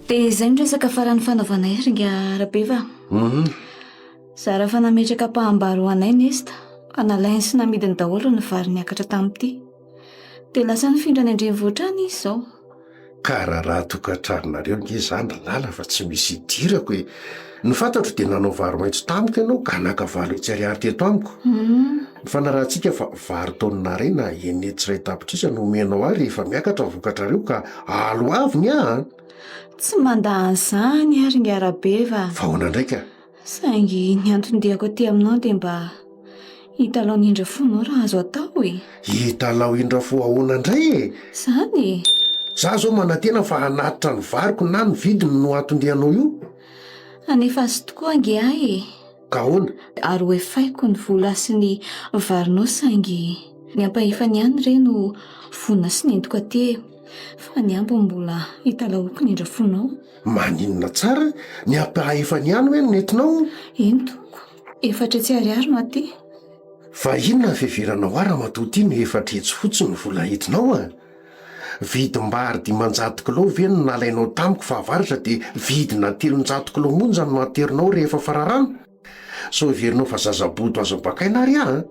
Dia izay no resaka farany fanaovanay ringa Ndrabeva. Zara fa nametraka mpahambary ho anay Nesta. Analainy sy namidiny daholo ny vary niakatra tamin'ity. Dia lasa nifindra ny andrenivohitra any izy izao. Ka raha tokantranonareo nge izany ry lala fa tsy misy idirako e. Ny fantatro dia nanao vary maitso tamiko ianao ka naka valo etsy ariary teto amiko. Ny fanarahantsika fa vary taonina rena eny tsiray tapitrisa no omenao ary efa miakatra vokatrareo ka alo avy ny aha. Tsy mandany izany ringa Ndrabeva. Fa ahoana ndraika? Saingy ny antony diako aty aminao dia mba hitalao n'indra fonao raha azo atao e. Hitalao indra fo ahoana indray e. Zany Za zao manantena fa hanatitra ny variko na ny vidiny no atondehanao io. anefa azy tokoa ange ahy e. Ka ahoana? Ary hoe faiko ny vola sy ny varinao saingy ny ampahefany ihany reno vona sy nentiko aty, fa ny ambo mbola hitalaoko n'indra fonao. Maninona tsara ny ampahefany ihany hoe nentinao. Eny toko, 4 ariary no aty. Fa inona ny fiheveranao ara matoty no 4 hetsy fotsiny ny vola entinao a? Vidim-bary 500 kilao ve no nalainao tamiko fa avaratra dia vidina 300 kilao monja no aterinao rehefa fararano. So heverinao fa zazaboto azo bakaina ary a?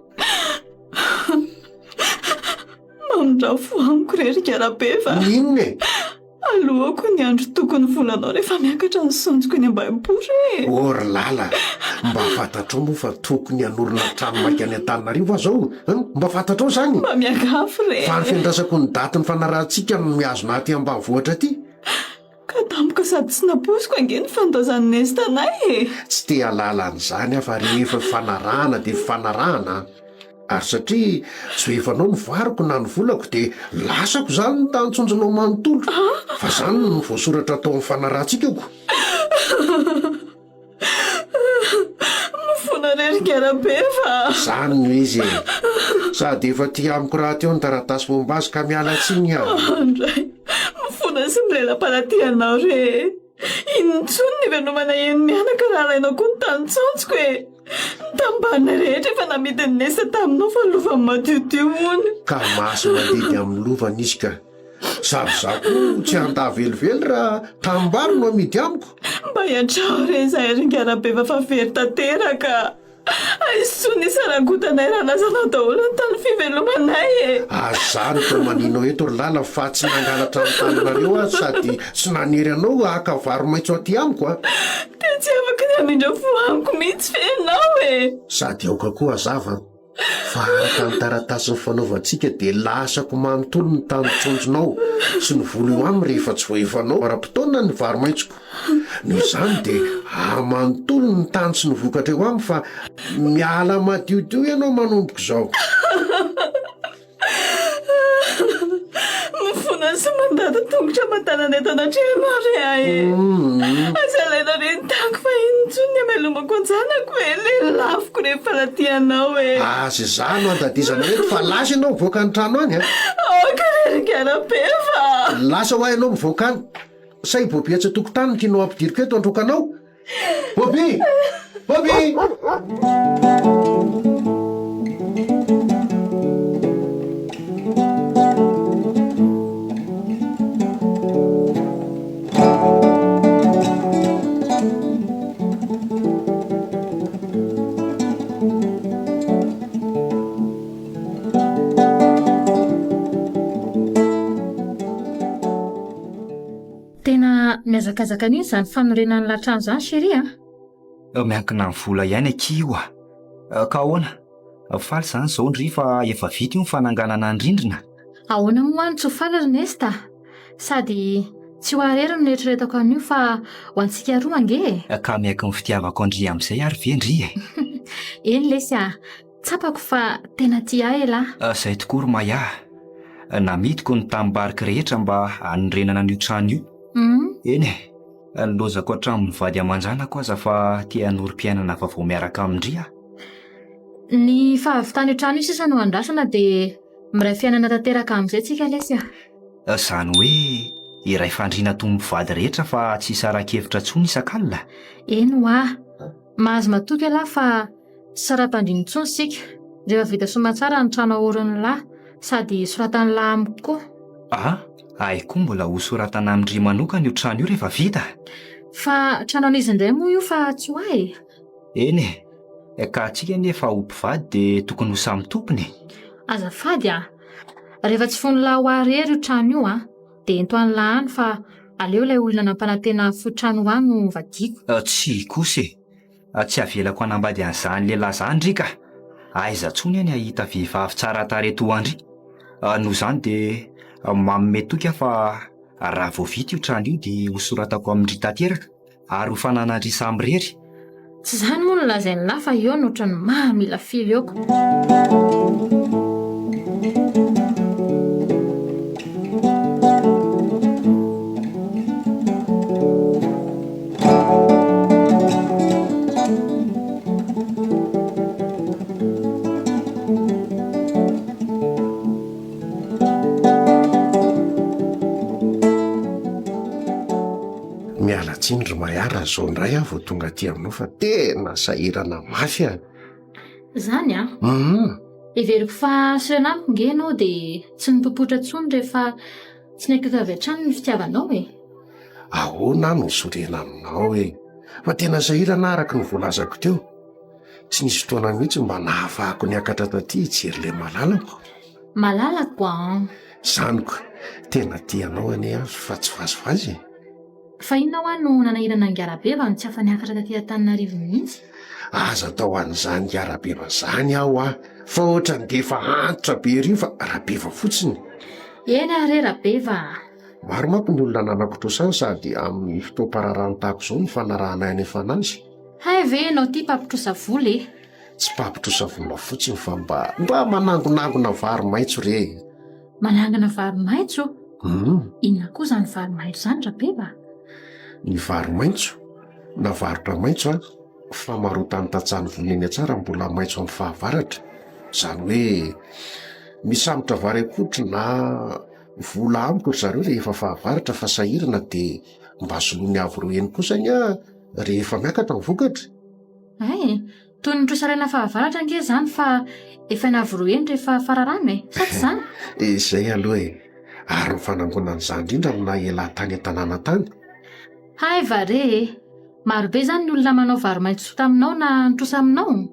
Mamindrafo amiko rerika rabe fa Inona e? alohako ny andro tokony volanao rehefa miakatra ny sonjoko ny ambaibory. Ory lala, mba fantatrao moa fa tokony hanorina trano maika any Antananarivo zao. Mba fantatrao zany. Mba miakafo re. Fa ny fiandrasako ny daty ny fanarahantsika no miazona aty ambanivohitra aty. Ka tampoka sady tsy naposiko ange ny fandozan'ny nestanay e. Tsy te halala an'izany afa rehefa fanarahana dia fanarahana. Ary satria tsy efanao ny variko na ny volako dia lasako zany ny tantsonjonao manontolo. Fa zany no voasoratra tao amin'ny fanarahantsika ko. Mifona rerika rabe fa Zany no izy e. Sady efa ty amiko raha teo ny taratasy mombazy ka miala tsiny aho. andray mifona sy milela-panatianao re. Inontsony ny venomana eny mianaka raha rainao koa ny tanitsontsiko e. Tambana rehetra efa namidiny nesa taminao fa lova matiodio mony. Ka masy mandedy amin'ny lovana izy ka. Sady za koa tsy handavelively raha tambaro no amidy amiko. Mba hiantrao re zahay ringa-rabe fa very tanteraka. Aisony sarangotanay raha lazanao daholo ny tany fivelomanay e. Azany to manino eto ry lala fa tsy nangalatra ny tananareo aho sady tsy nanery anao aka varo maitso aty amiko a. Dia tsy afaka ny amindra fo amiko mihitsy fenao e. Sady aoka koa azava fa araka ny taratasy ny fanaovantsika dia lasako manontolo ny tanitsonjonao sy ny volo eo aminy rehefa tsy voaefanao ara-potoana ny varo maitsoko. Noho izany dia amanontolo ny tany sy ny vokatra eo aminy fa miala madiodio ianao manomboko izao. Mifona sy mandady tongotra mantanana entana atrehanao re ahy e. Azalaina re ny tako fa inontsony ny amelomako anjanako e. Lelafiko rehefa latianao e. Azy za no andadizana eto fa lasa ianao mivoaka ny trano any a. Aoka rerikarabe fa Lasa ho ianao mivoaka any. Say Bobi atsy tokotany no tianao ampidiriko eto androkanao. Bobi! Bobi! Tena miazakazaka an'iny izany fanorenan'ny latrano izany chérie a. Miankina amin'ny vola ihany akio a. Ka ahoana? Faly zany zao ndry fa efa vita io ny fananganana ny rindrina. Ahoana moa any tsy ho faly Ernesta? Sady tsy ho arery no eritreretako an'io fa ho antsika roa ange. Ka miaiky ny fitiavako andry amin'izay ary ve ndry e? Eny lesy a, tsapako fa tena tia ahy lahy. Izay tokoa ry Maya. Namidiko ny tambarika rehetra mba hanorenana an'io trano io. Eny e, nilozako hatramin'ny vady aman-janako aza fa tia hanorim-piainana vaovao miaraka amindry a. Ny fahavitany trano io sisa no andrasana dia miray fiainana tanteraka amin'izay tsika lesy a. Izany hoe iray fandriana tombo vady rehetra fa tsy saran-kevitra tsony isan-kalina. Eny ho aho, mahazo matoky lahy fa tsy saram-pandriany intsony sika. Rehefa vita soamantsara ny trano ahorin'ny lahy sady soratany lahy amiko koa. Aiko mbola ho soratana amindry manokana io trano io rehefa vita. Fa trano an'izy indray moa io fa tsy ho ahy. Eny e, ka atsika nefa ho mpivady dia tokony ho samy tompony. Azafady a, rehefa tsy fony lahy ho arery io trano io a dia ento any lahy any fa aleo ilay olona nampanantena fotrano any no vadiko. Tsy kosa e, tsy avelako anambady an'izany lehilahy zany ndry ka. Aiza tsony any ahita vehivavy tsara tareto andry. Noho izany dia manome toky aho fa raha vao vita io trano io dia ho soratako amindry tanteraka ary ho fananandry samy rery. Tsy izany moa no lazainy lahy fa eo no ohatran'ny mahamila fily eoko. Miala tsindry mahara zao ndray aho vao tonga aty aminao fa tena sahirana mafy a. Izany a? Everiko fa sirenamiko nge ianao dia tsy nipopotra intsony rehefa tsy naikaka avy hatrany ny fitiavanao e. Ahoana no sorena aminao e? Fa tena sahirana araka ny voalazako teo. Tsy nisy fotoana mihitsy mba nahafahako niakatra taty hijery ilay malalako. Malalako Zaniko, tena tianao anie azo fa tsy vazivazy. fa inona ho any no nanahirana Ngarbeva no tsy afa niakatra taty Antananarivo mihitsy? Aza tao an'izany Ngarbeva zany aho fa ohatrany dia efa antitra be rio fa Rabeva fotsiny. Eny are Rabeva. Maro manko ny olona nanakotosany sady amin'ny fotoam-pararano tahako izao ny fanarahana anefa anazy. Hay ve ianao ity mpampitrosa vola e? Tsy mpampitrosa vola fotsiny fa mba manangonangona vary maitso re. Manangana vary maitso? Inona koa izany vary maitso izany Rabeva? Ny vary maitso na varotra maitso famarotany tantsany voleny tsara mbola maitso amin'ny fahavaratra. Izany hoe misambotra vary akotra na vola amiko ry zareo rehefa fahavaratra fa sahirana dia mba soloany avy roa eny kosany rehefa miakatra ny vokatra. Ay, toy ny trosarena fahavaratra ange izany fa efa navoroeny rehefa fararano e, sa tsy izany? Izay aloha e, ary mifanangonana izany indrindra amina elan-tany an-tanàna tany. Hay vare e, marobe izany ny olona manao vary maitso taminao na nitrosa aminao.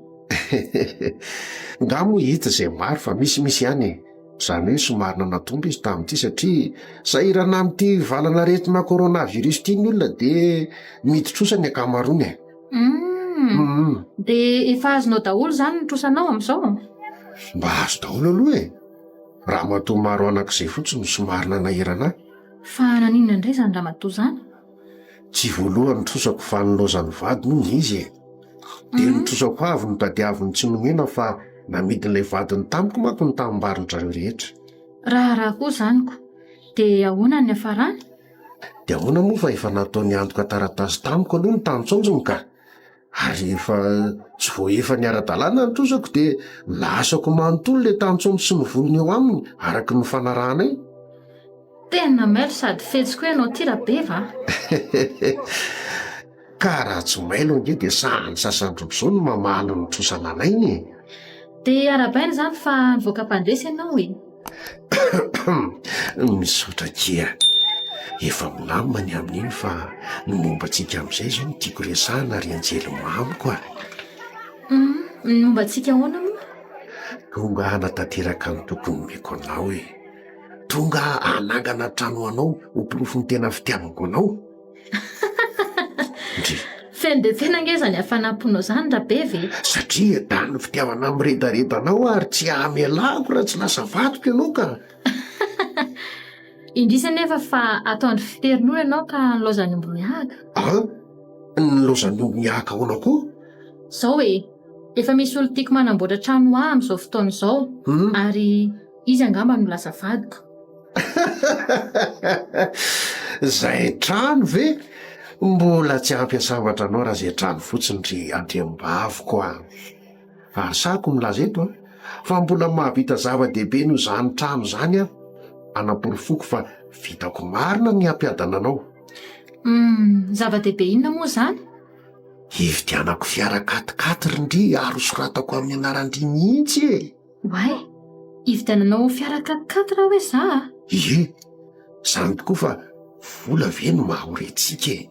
Nga moa hita izay maro fa misy ihany e. Izany hoe somary nanatombo izy tamin'ity satria sahirana amin'ity valana retina koronavirus ity ny olona dia miditra ny ankamaroany e. Dia efa azonao daholo izany ny trosanao amin'izao? Mba azo daholo aloha e. Raha matoa maro anak'izay fotsiny somary nanahirana. Fa naninona indray izany raha matoa izany? Tsy voalohany trosako fa nilozany vady noho izy e. Dia nitrosako avy no tadiaviny tsy nomena fa namidin'ilay vadiny tamiko manko ny tamimbaron-drareo rehetra. Raha koa zaniko, dia ahoana ny hafarany? Dia ahoana moa fa efa nataony antoka taratasy tamiko aloha ny tanitsonjony ka. Ary efa tsy vao efa niara-dalàna ny trosako dia lasako manontolo ilay tanitsonjo sy ny volony eo aminy araka ny fanarahanay. Tena mailo sady fetsiko ianao ity Rabeva. Ka raha tsy mailo ange dia sahany sasandrobo izao no mamaly ny trosana anainy. Dia arabaina izany fa nivoaka mpandresy ianao e. Misaotra kia. Efa milamina ny amin'iny fa ny momba antsika amin'izay izao no tiako resahana ary anjely mamiko Ny momba antsika ahoana moa? Tonga hanatanteraka ny tokony meko anao e. Tonga hanangana trano anao ho pirofo ny tena fitiavako anao. Feno dia tena nge izany hafanamponao izany Rabeva. Satria da ny fitiavana miredaredanao ary tsy amelako raha tsy lasa vatok ianao ka. Indrisy nefa fa ataon'ny fiterin'olo ianao ka nilaozany omby miahaka. Nilaozany omby miahaka ahoana koa? Izao e, efa misy olo tiako manamboatra trano amin'izao fotoana izao ary izy angamba no lasa vadiko. Izay trano ve? Mbola tsy ampiasavatra anao raha izay trano fotsiny ry andriambaviko Asako milaza eto fa mbola mahavita zava-dehibe no izany trano izany anaporofoko fa vitako marina ny ampiadana anao. Zava-dehibe inona moa izany? Hividianako fiara 4x4 rindry ary soratako amin'ny anarandry mihitsy e. Way, hividiananao fiara 4x4 hoe za? Ie, izany tokoa fa vola ve no mahoretsika e.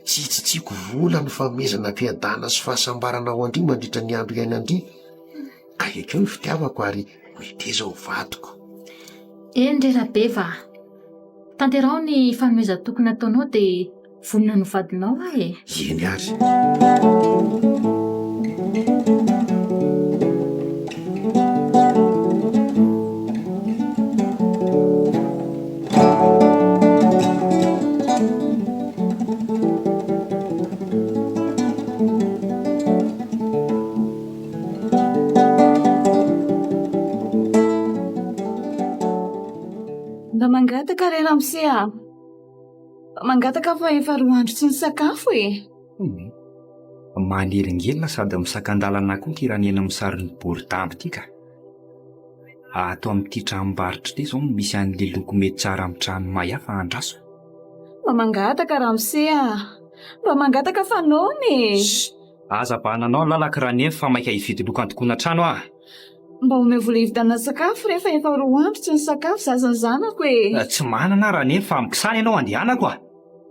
Tsy tsitsiako vola ny famezana ampiadana sy fahasambarana ao andry mandritra ny andro iaina andry. Ka ekeo ny fitiavako ary miteza ho vadiko. Eny re Rabeva, tanterao ny fanomeza tokony ataonao dia vonina no vadinao e. Eny azy. Mba mangataka ry Ramsea. Mba mangataka fa efa 2 andro tsy nisakafo e. Manelingelina sady misakandalana koa ty raha nena misariny boridamby ty ka. Ato amin'ity tranombarotra ity zao misy an'le loko mety tsara amin'ny trano mahafa andraso. Mba mangataka Ramsea. Mba mangataka fanony. Aza bananao lalaka raha nefa maika hividy loko antokoana trano ah. Mba ome vola hividana sakafo rehefa efa 2 andro tsy nisakafo zazany zanako e. Tsy manana raha nefa mikisana ianao andehanako ah.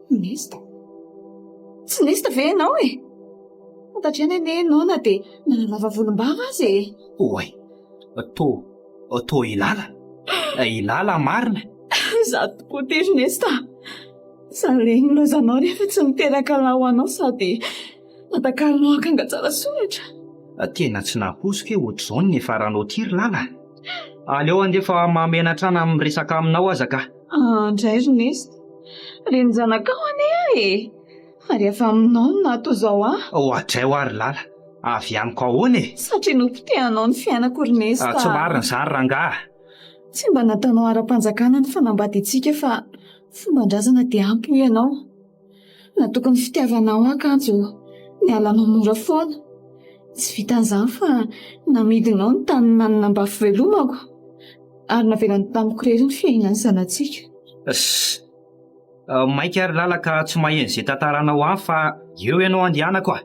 Nesta. Tsy nesta ve ianao e? Fantatrena ane ianao na dia nanalava volombava azy e. Oay, tô ilala. Ilala marina. Za tokoa tery Nesta. Salegny lozanao rehefa tsy miteraka lao anao sady natakarinao akanga tsara soratra. Tena tsy naposika hoe ohatr'izao ny faranao tiry lala. Aleo andefa mamenatrana amin'ny resaka aminao aza ka. Andray ry Nesta. Reny zanakao ane e. Ary efa aminao no nato zao ah. Ohatray ho ary lala. Avy amiko ahoana e. Satria nompitehanao ny fiainako ry Nesta. Tsy marina izany rangahy. Tsy mba nataonao ara-panjakana ny fanambadintsika fa fomban-drazana dia ampy io ianao. Natokony fitiavanao akanjo ny alanao mora foana. Tsy vitan'izany fa namidinao ny tany nanana mba fivelomako ary navelany tamiko rery ny fiainan'ny zanantsika. Maika ary lala ka tsy maheno izay tantaranao any fa eo ianao andehanako ah.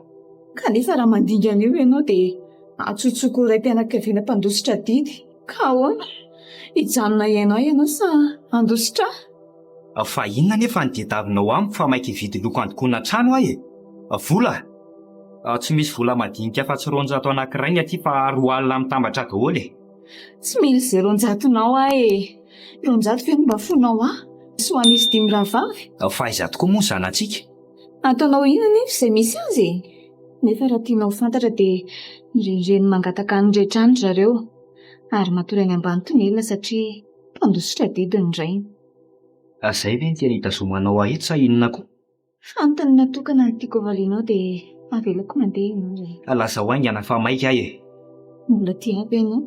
Kanefa raha mandingana eo ianao dia atsotsoko iray mpianakaviana mpandositra didy. Ka ahoana? Hijanona ianao sa andositra? Fa inona nefa ny diadavinao amiko fa maika hividy loko andokoana trano ahy e. Vola. Tsy misy vola madinika fa tsy 200 anankiray ny aty fa 2 alina mitambatra daholo e. Tsy mily 0-nao ahy e. 200 ve no mba fonao ahy? Sy ho anisy 5 rahavavy. Fa iza tokoa moa ny zanantsika. Ataonao inona nefa izay misy azy e? Nefa raha tianao fantatra dia renireny mangataka ny rehetra any zareo. Ary matory any ambany tonelina satria mpandositra didy ny ray. Zay ve ny tena hitazomanao aheto sa inona koa? Fantany natokana tiako avalinao dia avelako mandeha ianao zay. Lasa hoaingana fa maika ahy e. Mbola tia aby ianao.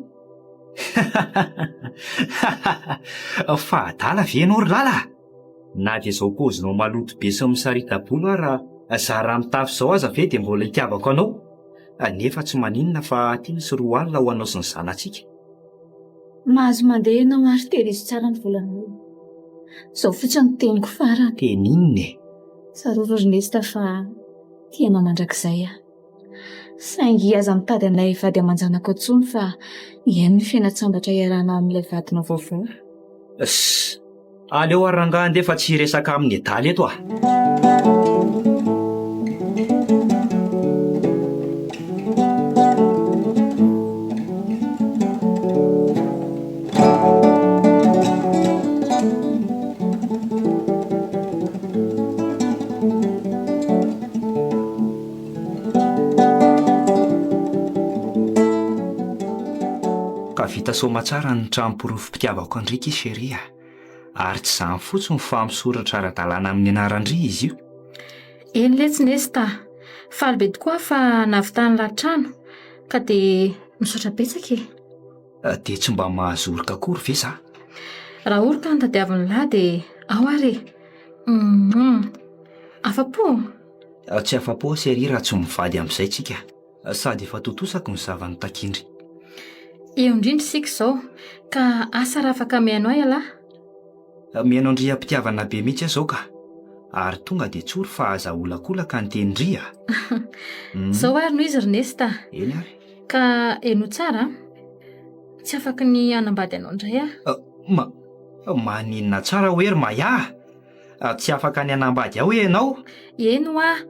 Fa adala ve ianao ry lala? Na dia izao pozinao maloto be sy misarita-bolo raha zara mitafy izao aza ve dia mbola hitiavako anao. Nefa tsy maninona fa tia misy 2 alina ho anao sy ny zanantsika. Mahazo mandeha ianao ary terizy tsara ny volanao. Izao fotsiny ny teniko farany. Teninina e. Saroro ry Nesta fa tianao mandrakizay ah. Saingy aza mitady anay vady aman-janako intsony fa ihany ny fiainatsambatra iarana amin'ilay vadinao vaovao. Aleo ary rangahy andefa tsy resaka amin'ny adaly eto ah. Vita soma tsara ny tranom-porofom-pitiavako andrika sheria. Ary tsy izany fotsiny fa misoratra ara-dalàna amin'ny anaran-dry izy io. Eny letsy Nesta. Faly be tokoa fa navitany latrano ka dia misaotra betsaka e. Dia tsy mba mahazoroka akory ve za? Raha oroka ny tadiavin'ny lahy dia ao ary. Afa-po. Tsy afa-po sheria raha tsy mivady amin'izay tsika. Sady efa totosako ny zavany takindry. Eo indrindra isika izao ka asa raha afaka mihaino ahy alahy. Mihaino andriam-pitiavana be mihitsy aho izao ka. Ary tonga dia tsory fa aza olakolaka ny tenindria. Izao ary noho izy ry Nesta. Eny ary. Ka eno tsara tsy afaka ny hanambady anao indray ah. Maninona tsara hoe ry maya. Tsy afaka ny hanambady aho ianao. Eno ah.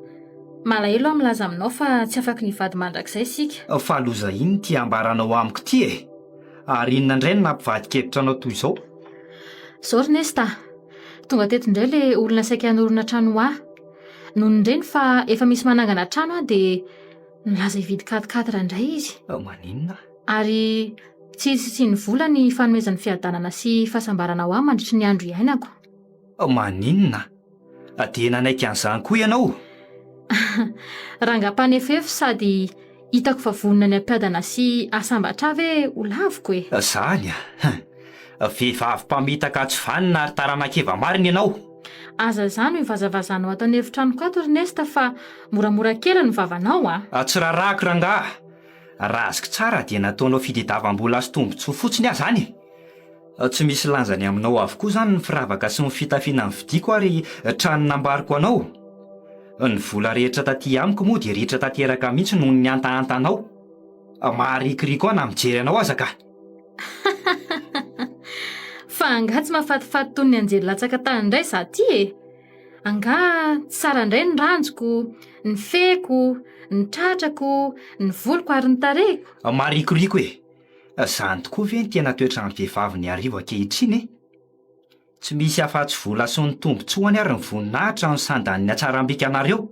Malahelo aho milaza aminao fa tsy afaka ny vady mandrakizay isika. Fa loza iny ty ambaranao amiko ty e. Ary inona indray no nampivadikevitra anao toy izao? Izao ry Nesta. Tonga teto indray ilay olona saika hanorina trano ahy. Noho indreny fa efa misy manangana trano aho dia nilaza hividy 4x4 indray izy. Maninona? Ary tsy ny vola ny fanomezany fiadanana sy fahasambarana ho ahy mandritry ny andro iainako. Maninona? Dia nanaiky an'izany koa ianao? Rangam-panefefo sady hitako fa vonona ny ampiadana sy asambatra ve ho laviko e. Zany Vehivavy mpamitaka tsy vanina ary taranakeva marina ianao. Aza izany ho ivazavazanao ato an'efitranoko ato Ernesta fa moramora kely ny vavanao Tsy rarahako rangahy. Raha azoko tsara dia nataonao fitadiavam-bola sy tombontsoa fotsiny aho zany. Tsy misy lanjany aminao avokoa zany ny firavaka sy ny fitafiana ny vidiako ary trano nambariko anao. Ny vola rehetra taty amiko moa dia rehetra tanteraka mihitsy noho ny antaantanao. Maharikoriko aho na mijery anao aza ka. fa anga tsy mahafatifaty toy ny anjery latsaka tany indray za ty anga tsara indray ny ranjoko, ny feko, ny tratrako, ny voloko ary ny tarehiko. Maharikoriko zany tokoa ve ny tena toetra ny vehivavy ny arivo ankehitriny Tsy misy afa-tsy vola sy ny tombontsoany ary ny voninahitra ny sandan'ny hatsaram-bika anareo.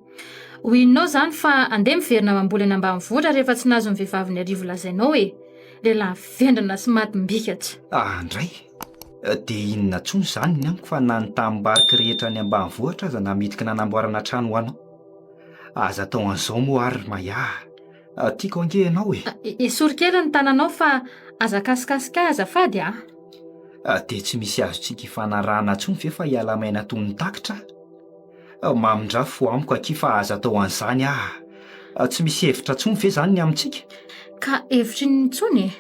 Hoinao zany fa andeha miverina mamboly any ambanivohitra rehefa tsy nazo ny vehivavy ny arivo lazainao lehilahy vendrana sy matim-bikatra. Andray, dia inona tsony zany ny amiko fa na ny tambarika rehetra ny ambanivohitra aza namidika nanamboarana trano ho anao. Aza tao an'izao moa ary tiako ange ianao Esory kely ny tananao fa aza kasikasika azafady dia tsy misy azontsika hifanarahana tsony ve fa hiala maina toy ny takitra. Mamindra fo amiko aky fa aza tao an'izany tsy misy hevitra tsony ve zany ny amintsika. Ka hevitry ny tsony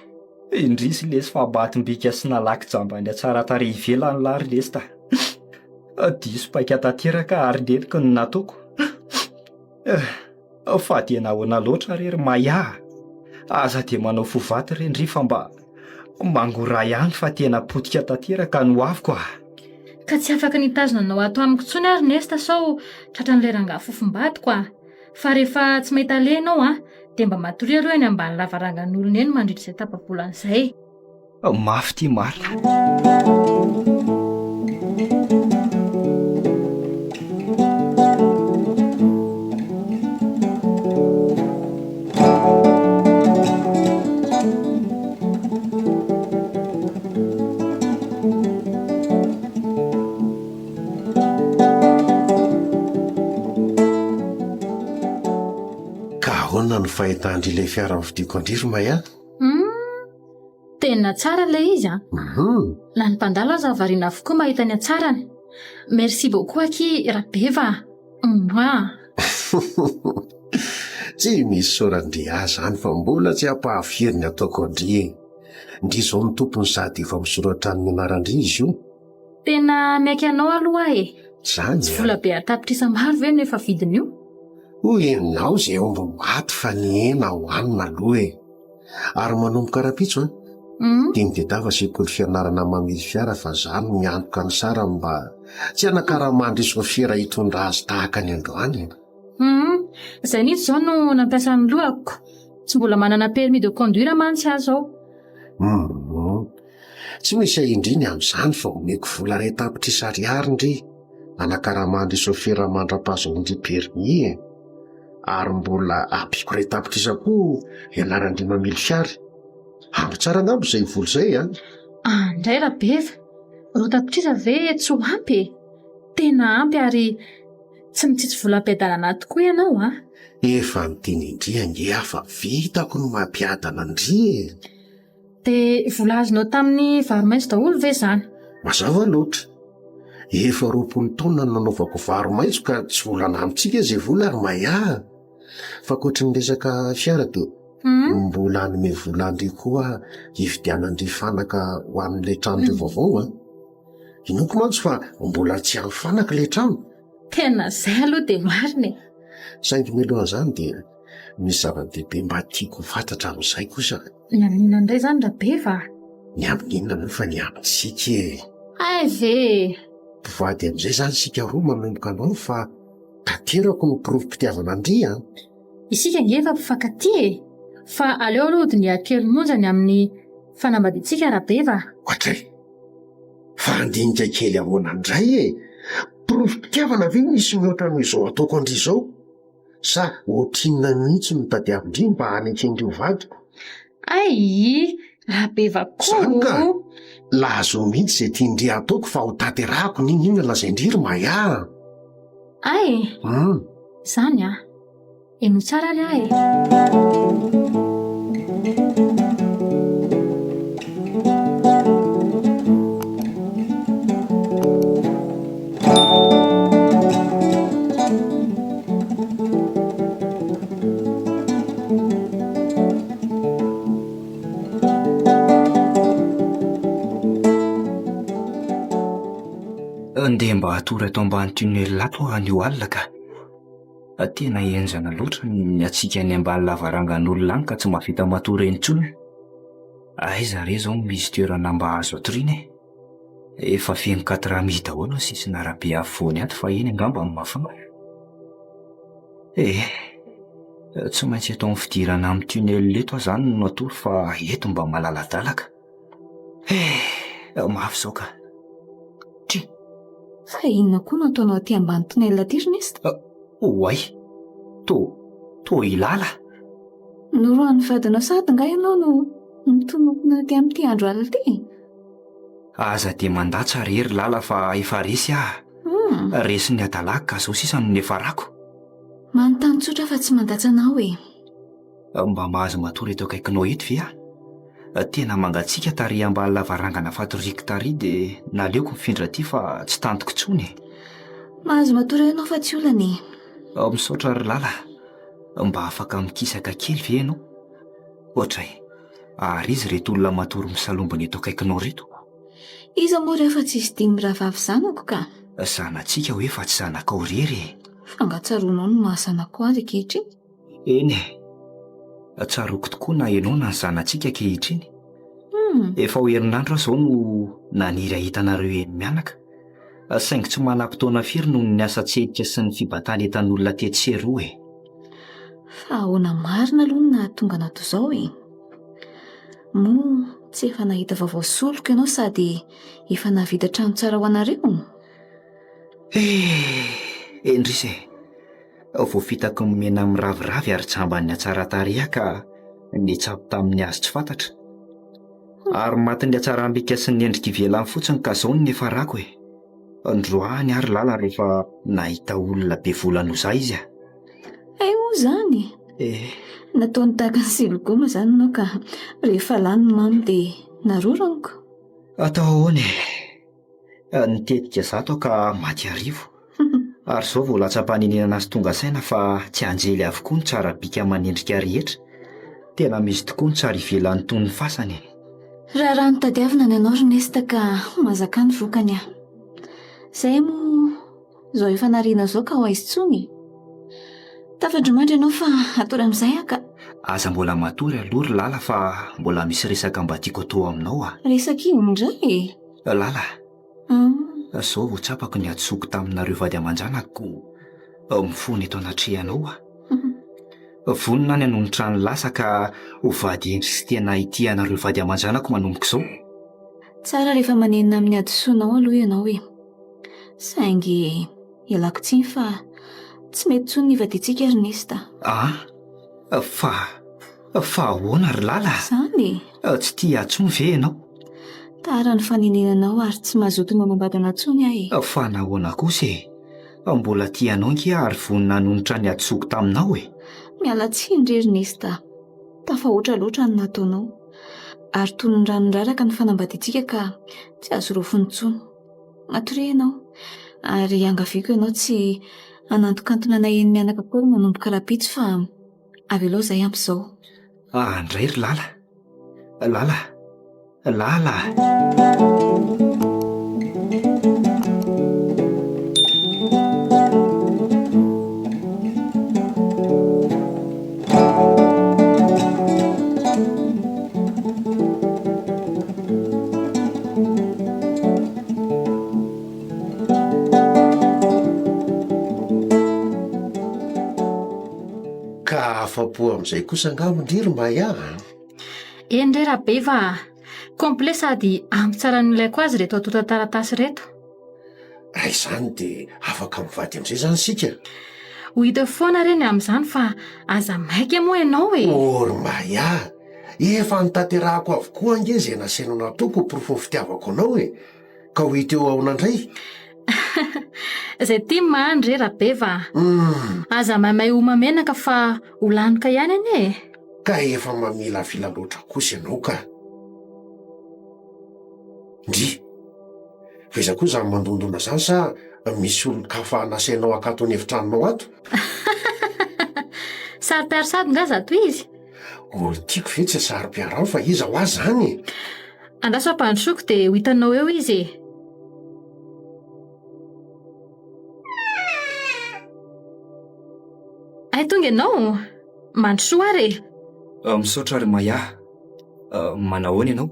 Indrisy lesy fa batim-bika sy nalaky jambany tsara tarehy ivelany lary lesy diso paika tanteraka ary neniko ny nataoko. Fa dia nahoana loatra rery aza dia manao fovaty rendry fa mba mangora ihany fa tena potika tanteraka no aviko ka tsy afaka nitazona anao ato amiko tsony ary Ernesta sao tratra n'ilay rangahy fofombadiko fa rehefa tsy mahita lenao dia mba matory aloha eny ambany lavarangan'olona eny mandritra izay tapa-bolan'izay. Mafy tia marina. Ahoana ny fahitandry ilay fiara vidiako andriry Maya? Tena tsara ilay izy na ny mpandalo aza variana avokoa mahita ny atsarany. Merci beaucoup aky Rabeva. Tsy misy sorandria zany fa mbola tsy ampahavery ny ataoko andry ndry izao ny tompony sady efa misoratra ny anarandry izy io. Tena miaiky anao aloha Zany tsy vola be atapitra maro ve no efa vidiny io? Enao izay omby maty fa ny hena hohanina aloha ary manomboka rapitso dia nitadiava sekoly fianarana mamily fiara fa zany miantoka ny sara mba tsy hanakaramandry sôfera hitondra azy tahaka ny androany. Izay nitsy izao no nampiasa ny lohako. Tsy mbola manana permis de conduire mantsy aho izao. Tsy misy ahindriny amin'izany fa omeko vola ray tapitra isariary ndry hanakaramandry sôfera mandra-pazon'indry permis ary mbola ampiko ray tapitra isa koa ianarandry mamily fiara. Ampy tsara angamba izay vola izay Andray Rabeva, roa tapitrisa ve tsy ho ampy? Tena ampy ary tsy mitsitsy vola ampiadana tokoa ianao Efa niteny indry ange afa vitako no mampiadana andry Dia vola azonao tamin'ny vary maitso daholo ve zany? Mazava loatra. Efa 20 taona no nanaovako vary maitso ka tsy volana amintsika izay vola ary Maya. Fa ankoatra ny resaka fiara dia mbola hanome vola andry koa hividianandry fanaka ho amin'ilay trano vaovao Inoko mantsy fa mbola tsy amin'ny fanaka ilay trano. Tena izay aloha dia marina Saingy mialohan'izany dia misy zava-dehibe mba tiako fantatra amin'izay kosa. Ny amin'inona indray zany Rabeva? Ny amin'inona fa ny amintsika Ay ve mpivady amin'izay zany sika roa manomboka anao fa tanterako ny porofom-pitiavana andry isika nge efa mpifankatia fa aleo aloha dia ny kely monjany amin'ny fanambadiantsika Rabeva. Ohatray fa andinika kely ahoana indray porofom-pitiavana ve misy mihoatra noizao ataoko andry izao sa ohatrinona mihitsy mitadiavindry mba hanekendrio vadiko? Ay Rabeva Zany ka koa lazo mihitsy izay tiandry ataoko fa ho tanterahako ninona lazaindriry Maya. ay zany eno tsara ry Andeha mba hatory atao ambany tunnel ato anio alina ka. Tena enjana loatra ny atsika any ambany lavarangan'olona any ka tsy mahavita matory intsony. Aiza re zao misy toerana mba azo atoriana e? Efa feno 4 minutes daholo sisiny arabe afovoany ato fa eny angamba ny mafana. Tsy maintsy atao ny fidirana amin'ny tunnel eto zany no atory fa eto mba malaladalaka. Mafy zao ka. Fa inona koa no ataonao aty ambany tunnel aty Ernesta? Oay, to ilala. Noroan'ny vadinao sady nga ianao no mitonompona aty amin'ity andro alina ity? Aza dia mandatsa rery lala fa efa resy resy ny adalaka ka zao sisa no nefarako. Manontany tsotra fa tsy mandatsa anao e. Mba mahazo matory eto akaikinao eto ve tena mangatsika tary ambany lavarangana fatoriko tary dia naleoko mifindra aty fa tsy tantoko tsony. Mahazo matory ianao fa tsy olany. Misaotra ry lala, mba afaka mikisaka kely ve ianao? Ohatray, ary izy reto olona matory misalombana eto akaikinao reto? Iza moa rehefa tsy isy dimy rahavavy zanako ka? Zanatsika hoe fa tsy zanakao rery. Fangatsaroanao no mahazanako azy ankehitriny. Eny tsaroako tokoa na ianao na ny zanatsika ankehitriny. Efa ho herinandro zao no naniry ahitanareo eny mianaka. Saingy tsy manam-potoana firy noho ny asa tsedika sy ny fibatana entan'olona tetseroa e. Fa ahoana marina aloha no nahatonga anao toy izao e. Moa tsy efa nahita vaovao soloko ianao sady efa navita trano tsara ho anareo? Endrisy vao fitako mena amin'ny raviravy ary tsamban'ny atsara tareha ka nitsapo tamin'ny azo tsy fantatra. Ary matin'ny atsarambika sy ny endrika ivelany fotsiny ka zao ny nefarako e. Androany ary lala rehefa nahita olona be volana ho zay izy Ho zany. Nataony tahaka ny silogoma zany anao ka rehefa lany ny mamy dia naroraniko. Atao ahoana nitetika zato ka maty arivo. Ary zao vao latsa-paninenana azy tonga saina fa tsy anjely avokoa ny tsara bika manendrika rehetra. Tena misy tokoa ny tsara ivelan'ny toy ny fasany. Raha no tadiavina ny anao Ernesta ka mazaka ny vokany aho. Izay moa zao efa nariana zao ka ho aizy tsony. Tafandromandry ianao fa atory amin'izay aka. Aza mbola matory aloha ry lala fa mbola misy resaka mba tiako atao aminao Resaka ino indray? Lala, zao vao tsapako ny atsoko taminareo vady aman-janako mifony eto anatrehanao vonina ny anonotra ny lasa ka ho vady endry sy tena ity anareo vady aman-janako manomboka izao. Tsara rehefa manenina amin'ny adisoanao aloha ianao e. Saingy ialako tsiny fa tsy mety tsony ny vadiantsika Ernesta. Fa ahoana ry lala? Zany Tsy tia atsony ve ianao? Tara ny faninenanao ary tsy mazoto mamambadana tsony aho e. Fa nahoana kosa mbola tianao nge ary vonina anonotra ny atsoko taminao e. Miala tsiny ry Ernesta. Tafahoatra loatra ny nataonao. Ary toy ny ranon-draraka ny fanambadiantsika ka tsy azo rofony tsony. Matory ianao. Ary angaviako ianao tsy anantokantona na eny mianaka koa manomboka rapitso fa avy aloha izay amp'izao. Andray ry lala. Lala. Ka afa-po amin'izay kosa angambondriry maya. Endray rabe fa komple sady ampy tsara nylaiko azy reto atota taratasy reto. Raha izany dia afaka mivady amin'izay zany sika. Ho hita foana reny amin'izany fa aza maika moa ianao e. Ory maya, efa nitaterahako avokoa ange izay nasaina nataoko porofo fitiavako anao e. Ka ho hita eo aonandray. Izay tia mandry rabe fa aza maimay ho mamenaka fa ho lanika ihany anie e. Ka efa mamila vila loatra kosa ianao ka. Ndry, feza koa izany mandondona izany sa misy olon-kafa nasainao akato ny efitranonao ato? Sary-piarasady nga zato izy. Olo tiako ve tsy sary-piarao fa iza ho azy zany. Andraso ampandrosoko dia ho hitanao eo izy e. tonga ianao mandrosoa ary misaotra ry Maya. Manahoana ianao?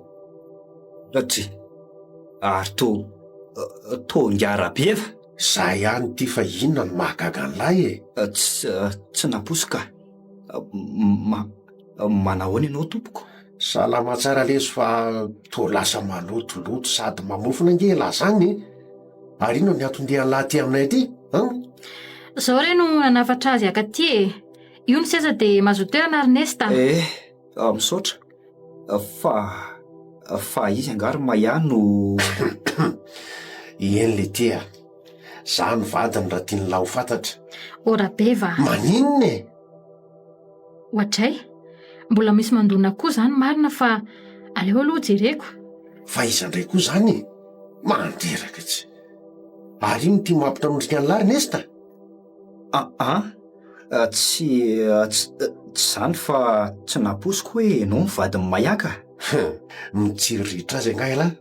Tsy ary to ngara-be va? Zay ihany ty fa inona no mahagaga an'lay e? Tsy naposoka. Manahoana ianao tompoko? Salama tsara leso fa to lasa malotoloto sady mamofona nge lazany e. Ary ino ny atondehan'ny lahy aminay aty? zao re no nanafatra azy akaty e. Io ny seza dia mazotoerana Ernesta. Misaotra. Fa izy angary Maya no Eny le tia. Za ny vadiny raha tiany lahy ho fantatra. Ora be va. Maninona e? Ohatray mbola misy mandona koa zany marina fa aleo aloha jereko. Fa izandray koa zany mandreraka tsy. Ary ino ty mampitanondrika ny lahy Ernesta? Tsy zany fa tsy naposiko hoe ianao ny vadiny Maya ka. Mitsiriritra azy angay lahy.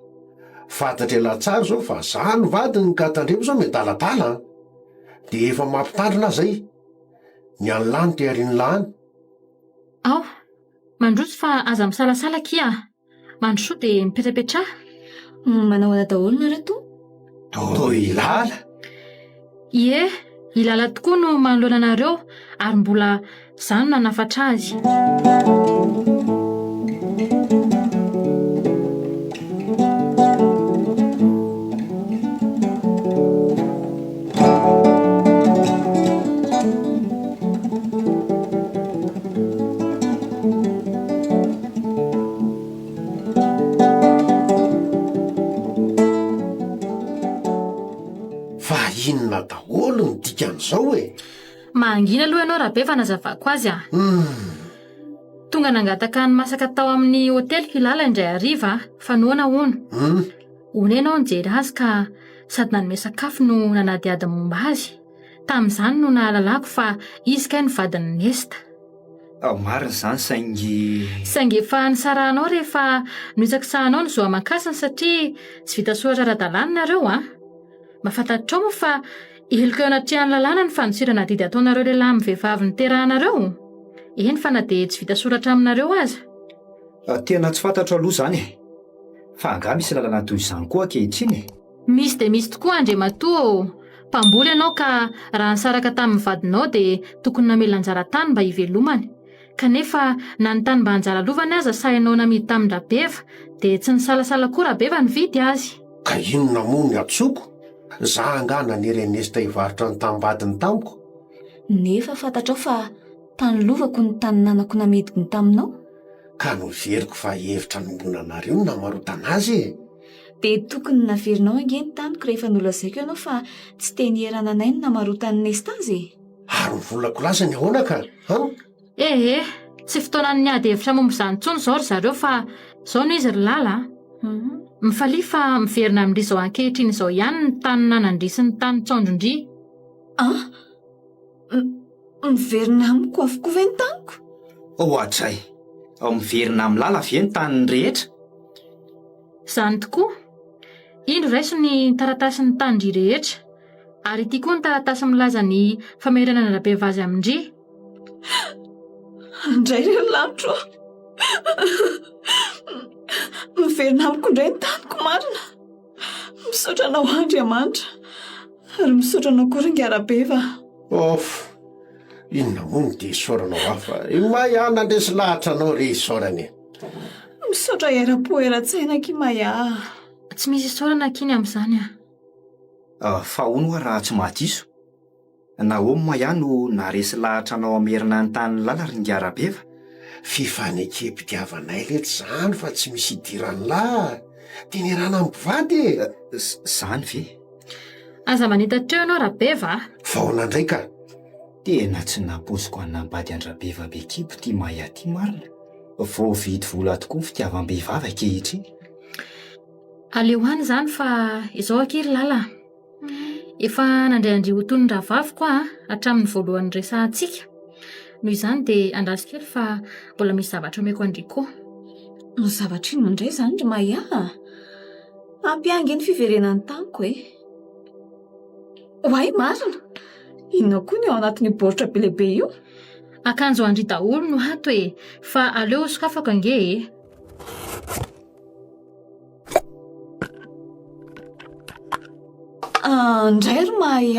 Fantatra ela tsara zao fa za ny vadiny ka tandremo zao medaladala. De efa mampitandrina zay. Ny any lany te ariany lany. Ao mandroso fa aza misalasala kia. Mandrosoa dia mipetrapetra. Manahoana daholo nareo to? To ilala. Ie, ilala tokoa no manoloana anareo ary mbola zany no nanafatra azy. Inona daholo ny dikan'izao e? Mangina aloha ianao rabe fa nazavako azy a. Tonga nangataka ny masaka tao amin'ny hotely Hilala indray hariva fa noana hono. Hony ianao nijery azy ka sady nanome sakafo no nanadiady momba azy. Tamin'izany no nahalalako fa izy kay ny vadiny Nesta. Marina zany saingy efa nisarahanao rehefa nohitsaksahanao ny zo aman-kasiny satria tsy vita soratra ara-dalàna nareo a. Mahafantatrao moa fa heloka eo anatrehany lalàna ny fanosirana didy ataonareo lehilahy amin'ny vehivavy niterahanareo. Eny fa na dia tsy vita soratra aminareo aza. Tena tsy fantatro aloha zany e. Fa angaha misy lalàna toy izany koa ankehitriny e. Misy dia misy tokoa Andriamatoa. Mpamboly ianao ka raha nisaraka tamin'ny vadinao dia tokony namela anjara tany mba hivelomany. Kanefa na ny tany mba anjara lovany aza sahinao namidy tamin'ny rabeva dia tsy nisalasala koa rabeva nividy azy. Ka inona moa ny atsoko? Za angaha nanery Ernesta hivarotra ny tambadiny tamiko. Nefa fantatrao fa tany lovako ny tany nanako namidiko ny taminao. Ka noveriko fa hevitra nombonanareo no namarotana azy e. Dia tokony naverinao angeny taniko rehefa nolazaiko ianao fa tsy te nierana anay no namarotany Nesta azy. Ary volako lasa ny ahoana ka? Tsy fotoana ny ady hevitra momba izany intsony izao ry zareo fa izao no izy ry lala. Mifalia fa miverina amin'indry izao ankehitriny izao ihany ny tany nanandry sy ny tany Tsondrondry. Miverina amiko avokoa ve ny taniko? Ohatray, miverina amin'ny lala ve ny tany rehetra? Izany tokoa. Indro raiso ny taratasy ny tandry rehetra. Ary ity koa ny taratasy milaza ny famerenana rabeva azy amindry. Andray ry lanitro. Miverina amiko indray ny taniko marina. Misaotra anao Andriamanitra. Ary misaotra anao koa ry ngarabeva. Inona moa no dia isaoranao hafa? Maya nandresy lahatra anao re isaorany. Misaotra era-po era-tsaina Maya. Tsy misy isaorana kiny amin'izany fa hono raha tsy mahadiso. Nahomy Maya no naresy lahatra anao amerina ny tany lala ry ngarabeva. Fifanekepitiavanay leto zany fa tsy misy idirany lahy. Tenerana mpivady e. Zany ve? Aza manitatreo ianao rabeva. Vahoana indray ka? Tena tsy naposiko hanambady an-drabeva be kipo ty Maya ty marina. Vao vidy vola tokoa ny fitiavam-behivavy ankehitriny. Aleo any zany fa izao akery lala. Efa nandray andry ho tony ravavy koa hatramin'ny voalohany resahantsika. Noho izany dia andraso kely fa mbola misy zavatra omeko andry koa. Ny zavatra ino indray izany ry Maya? Ampiangy ny fiverenan'ny taniko e. Hoay marina. Inona koa ny ao anatin'ny baoritra be lehibe io? Akanjo andry daholo no ato e, fa aleo sokafaka ange e. Ndray ry mahay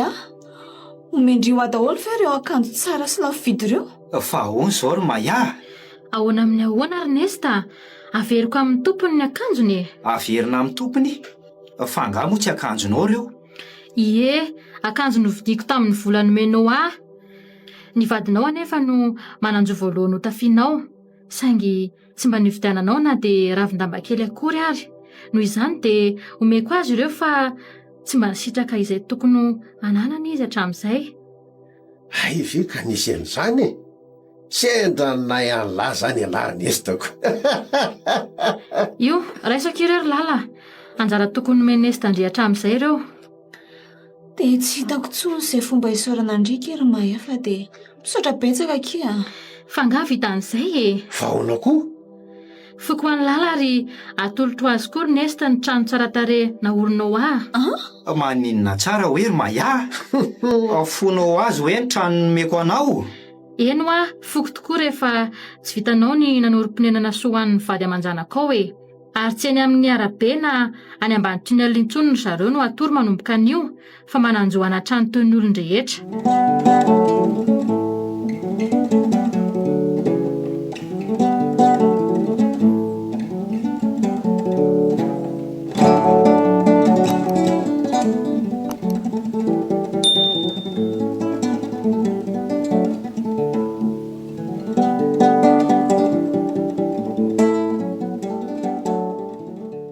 omendrio daholo ve ireo akanjo tsara sy lafo vidy ireo? Fa ahoana izao ry Maya? Ahoana amin'ny ahoana Ernesta? Averiko amin'ny tompony ny akanjony e. Averina amin'ny tompony? Fa angaha moa tsy akanjonao ireo? Ie, akanjo novidiko tamin'ny volany menao ny vadinao anefa no mananjo voalohany ho tafianao, saingy tsy mba nividiananao na dia ravin-damba kely akory ary. Noho izany dia omeko azy ireo fa tsy mba nisitraka izay tokony ananana izy hatramin'izay. Hay ve ka nisy an'izany e? Sendra nay an'lahy zany alahy Ernestako. Io, raisako ireo ry lala. Anjara tokony menesta andry hatramin'izay ireo. Dia tsy hitako tsony izay fomba isaorana andrika ry mahay fa dia misaotra betsaka kia. Fa angaha vita an'izay e. Fa ahoana koa? Foko an'ny lala ary atolotra azy koa Ernesta ny trano tsara tarehy naorinao Maninona tsara hoe ry Maya? Fonao azy hoe ny trano nomeko anao? Eno foko tokoa rehefa tsy vitanao ny nanorim-ponenana soan'ny vady aman-janakao e. Ary tsy eny amin'ny arabe na any ambanitriny alintsony zareo no atory manomboka an'io, fa mananjoana trano toy ny olon-drehetra.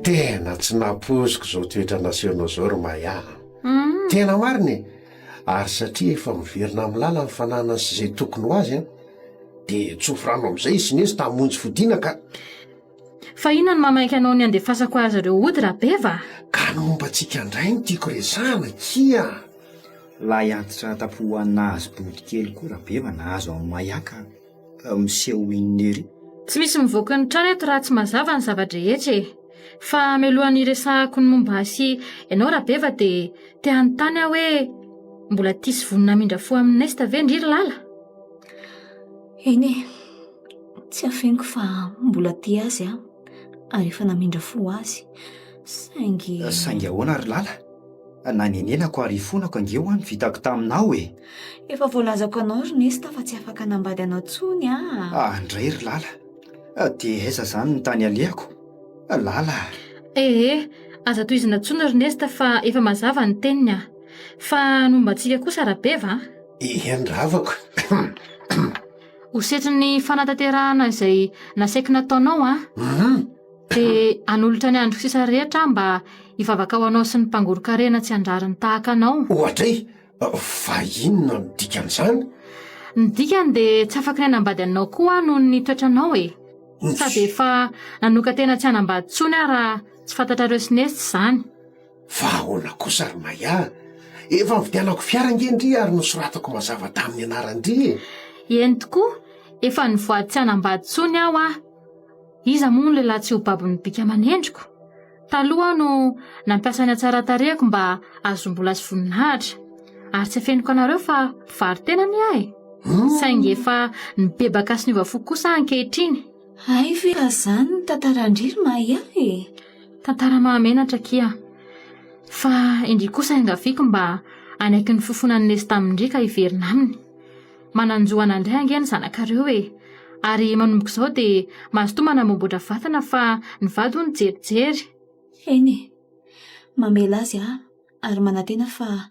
Tena tsy nampoziko izao toetra nasehonao izao ry Maya. Tena marina ary satria efa miverina amin'ny lala ny fananana sy izay tokony ho azy dia tsofrano amin'izay izy nesy tamonjy fodiana ka. Fa inona no mamaika anao ny andefasako azy ireo ody rabeva? Ka no mombantsika indray no tiako resana kia. Laha hiantitra tapohana azy body kely koa rabeva na azo amin'ny Mayaka miseho iny ery. Tsy misy mivoaka ny trano eto raha tsy mazava ny zavadrehetra e. Fa melohan'ny resahako ny momba asy ianao rabeva dia te hanontany aho hoe mbola tisy vonina mindra fo amin'ny Nesta ve ndry ry lala? Eny tsy afeniko fa mbola tia azy ary efa namindra fo azy. Saingy ahoana ry lala? Na nenenako ary fonako angeo ny vitako taminao e. Efa voalazako anao ry Nesta fa tsy afaka nambady anao tsony Andray ry lala. Dia aiza zany ny tany alehako? Lala. Aza tohizina tsony ry Nesta fa efa mazava ny teniny fa nombantsika kosa rabeva. Eny ravako. Hosetry ny fanatanterahana izay nasaiko nataonao dia anolotra ny andro sisa rehetra mba hivavaka ho anao sy ny mpangoro-karena tsy andrariny tahaka anao. Ohatray, fa inona no dikan'izany? Ny dikany dia tsy afaka ny hanambady anao koa noho ny toetranao e. Sady efa nanoka tena tsy hanambady tsony raha tsy fantatrareo sy Nesta izany. Fa ahoana kosa ry Maya? Efa nividianako fiara ngendry ary nosoratako mazava tamin'ny anarandry. Eny tokoa, efa nivoady tsy hanambady tsony aho Iza moa ny lehilahy tsy ho babon'ny bika aman'endriko? Taloha no nampiasa ny atsara tarehako mba azom-bola sy voninahitra. Ary tsy afeniko anareo fa vary tena ny ahy. Saingy efa nibebaka sy niova fo kosa ankehitriny. Ay ve zany ny tantarandry ry Maya Tantara mahamenatra kia. Fa indry kosa angafiko mba anaiky ny fofonan'ny Nesta amindrika hiverina aminy. Mananjoana indray angeny zanakareo ary manomboka izao dia mazotoa manamboatra vatana fa ny vady ho ny jerijery. Eny mamela azy ary manantena fa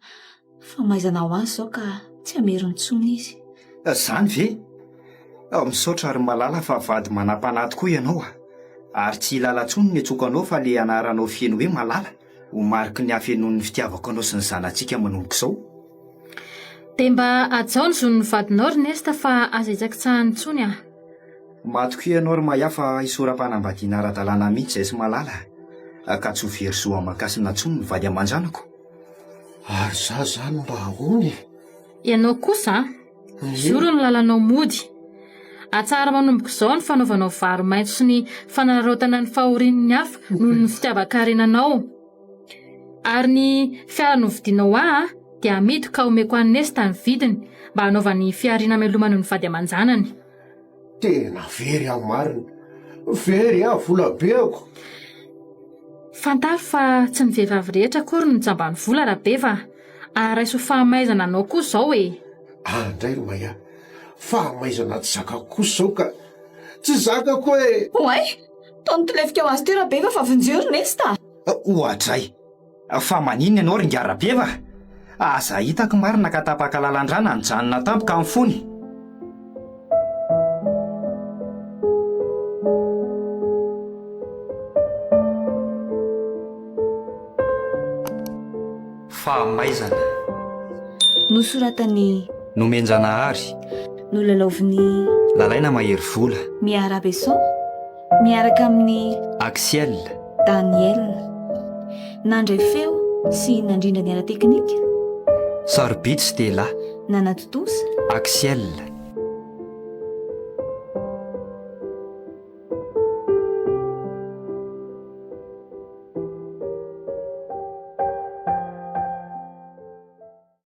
maizana ho azy izao ka tsy hamerony tsony izy. Zany ve? Misaotra ary malala fa vady manam-panahy tokoa ianao ary tsy lala tsony ny atsokanao fa le anaranao fieno hoe malala ho mariky ny hafenon'ny fitiavako anao sy ny zanantsika manomboka izao. Dia mba ajaho ny zon'ny vadinao ry Nesta fa aza hitsaky-tsahany tsony Matokoa ianao ry Maya fa isoram-panambadiana ara-dalàna mihitsy izay sy malala ka tsy ho very soa amakasina tsony ny vady aman-janako. Ary za zany mba ahoany? Ianao kosa zoro ny lalanao mody. Atsara manomboka izao ny fanaovanao vary maitso sy ny fanararaotana ny fahorin'ny hafa noho ny fitiava-karenanao. Ary ny fiara novidianao dia amidy ka omeko an'i Nesta ny vidiny mba hanaovany fiarina melomano ny vady aman-janany. Tena very aho marina, very aho vola beako. Fantaro fa tsy ny vehivavy rehetra akory no jambany vola Rabeva. Araiso fahamaizana anao koa izao e. Andray ro Maia, fahamaizana tsy zakako kosa izao ka tsy zakako hoe Oay, taony tolefika ho azy ty Rabeva fa vonjeo ry Nesta. Ohatray, fa maninona ianao ringa Rabeva? Aza hitako marina ka tapaka lalan-drana ny janona tampoka amin'ny fony. Fahamaizana Nosoratany nomenjanahary nolalaovin'ny lalaina mahery vola Miara Besson miaraka amin'ny Axiel Daniel. Nandray feo sy nandrindra ny ara teknika Sarbitsy Stella nanatotosa Axiel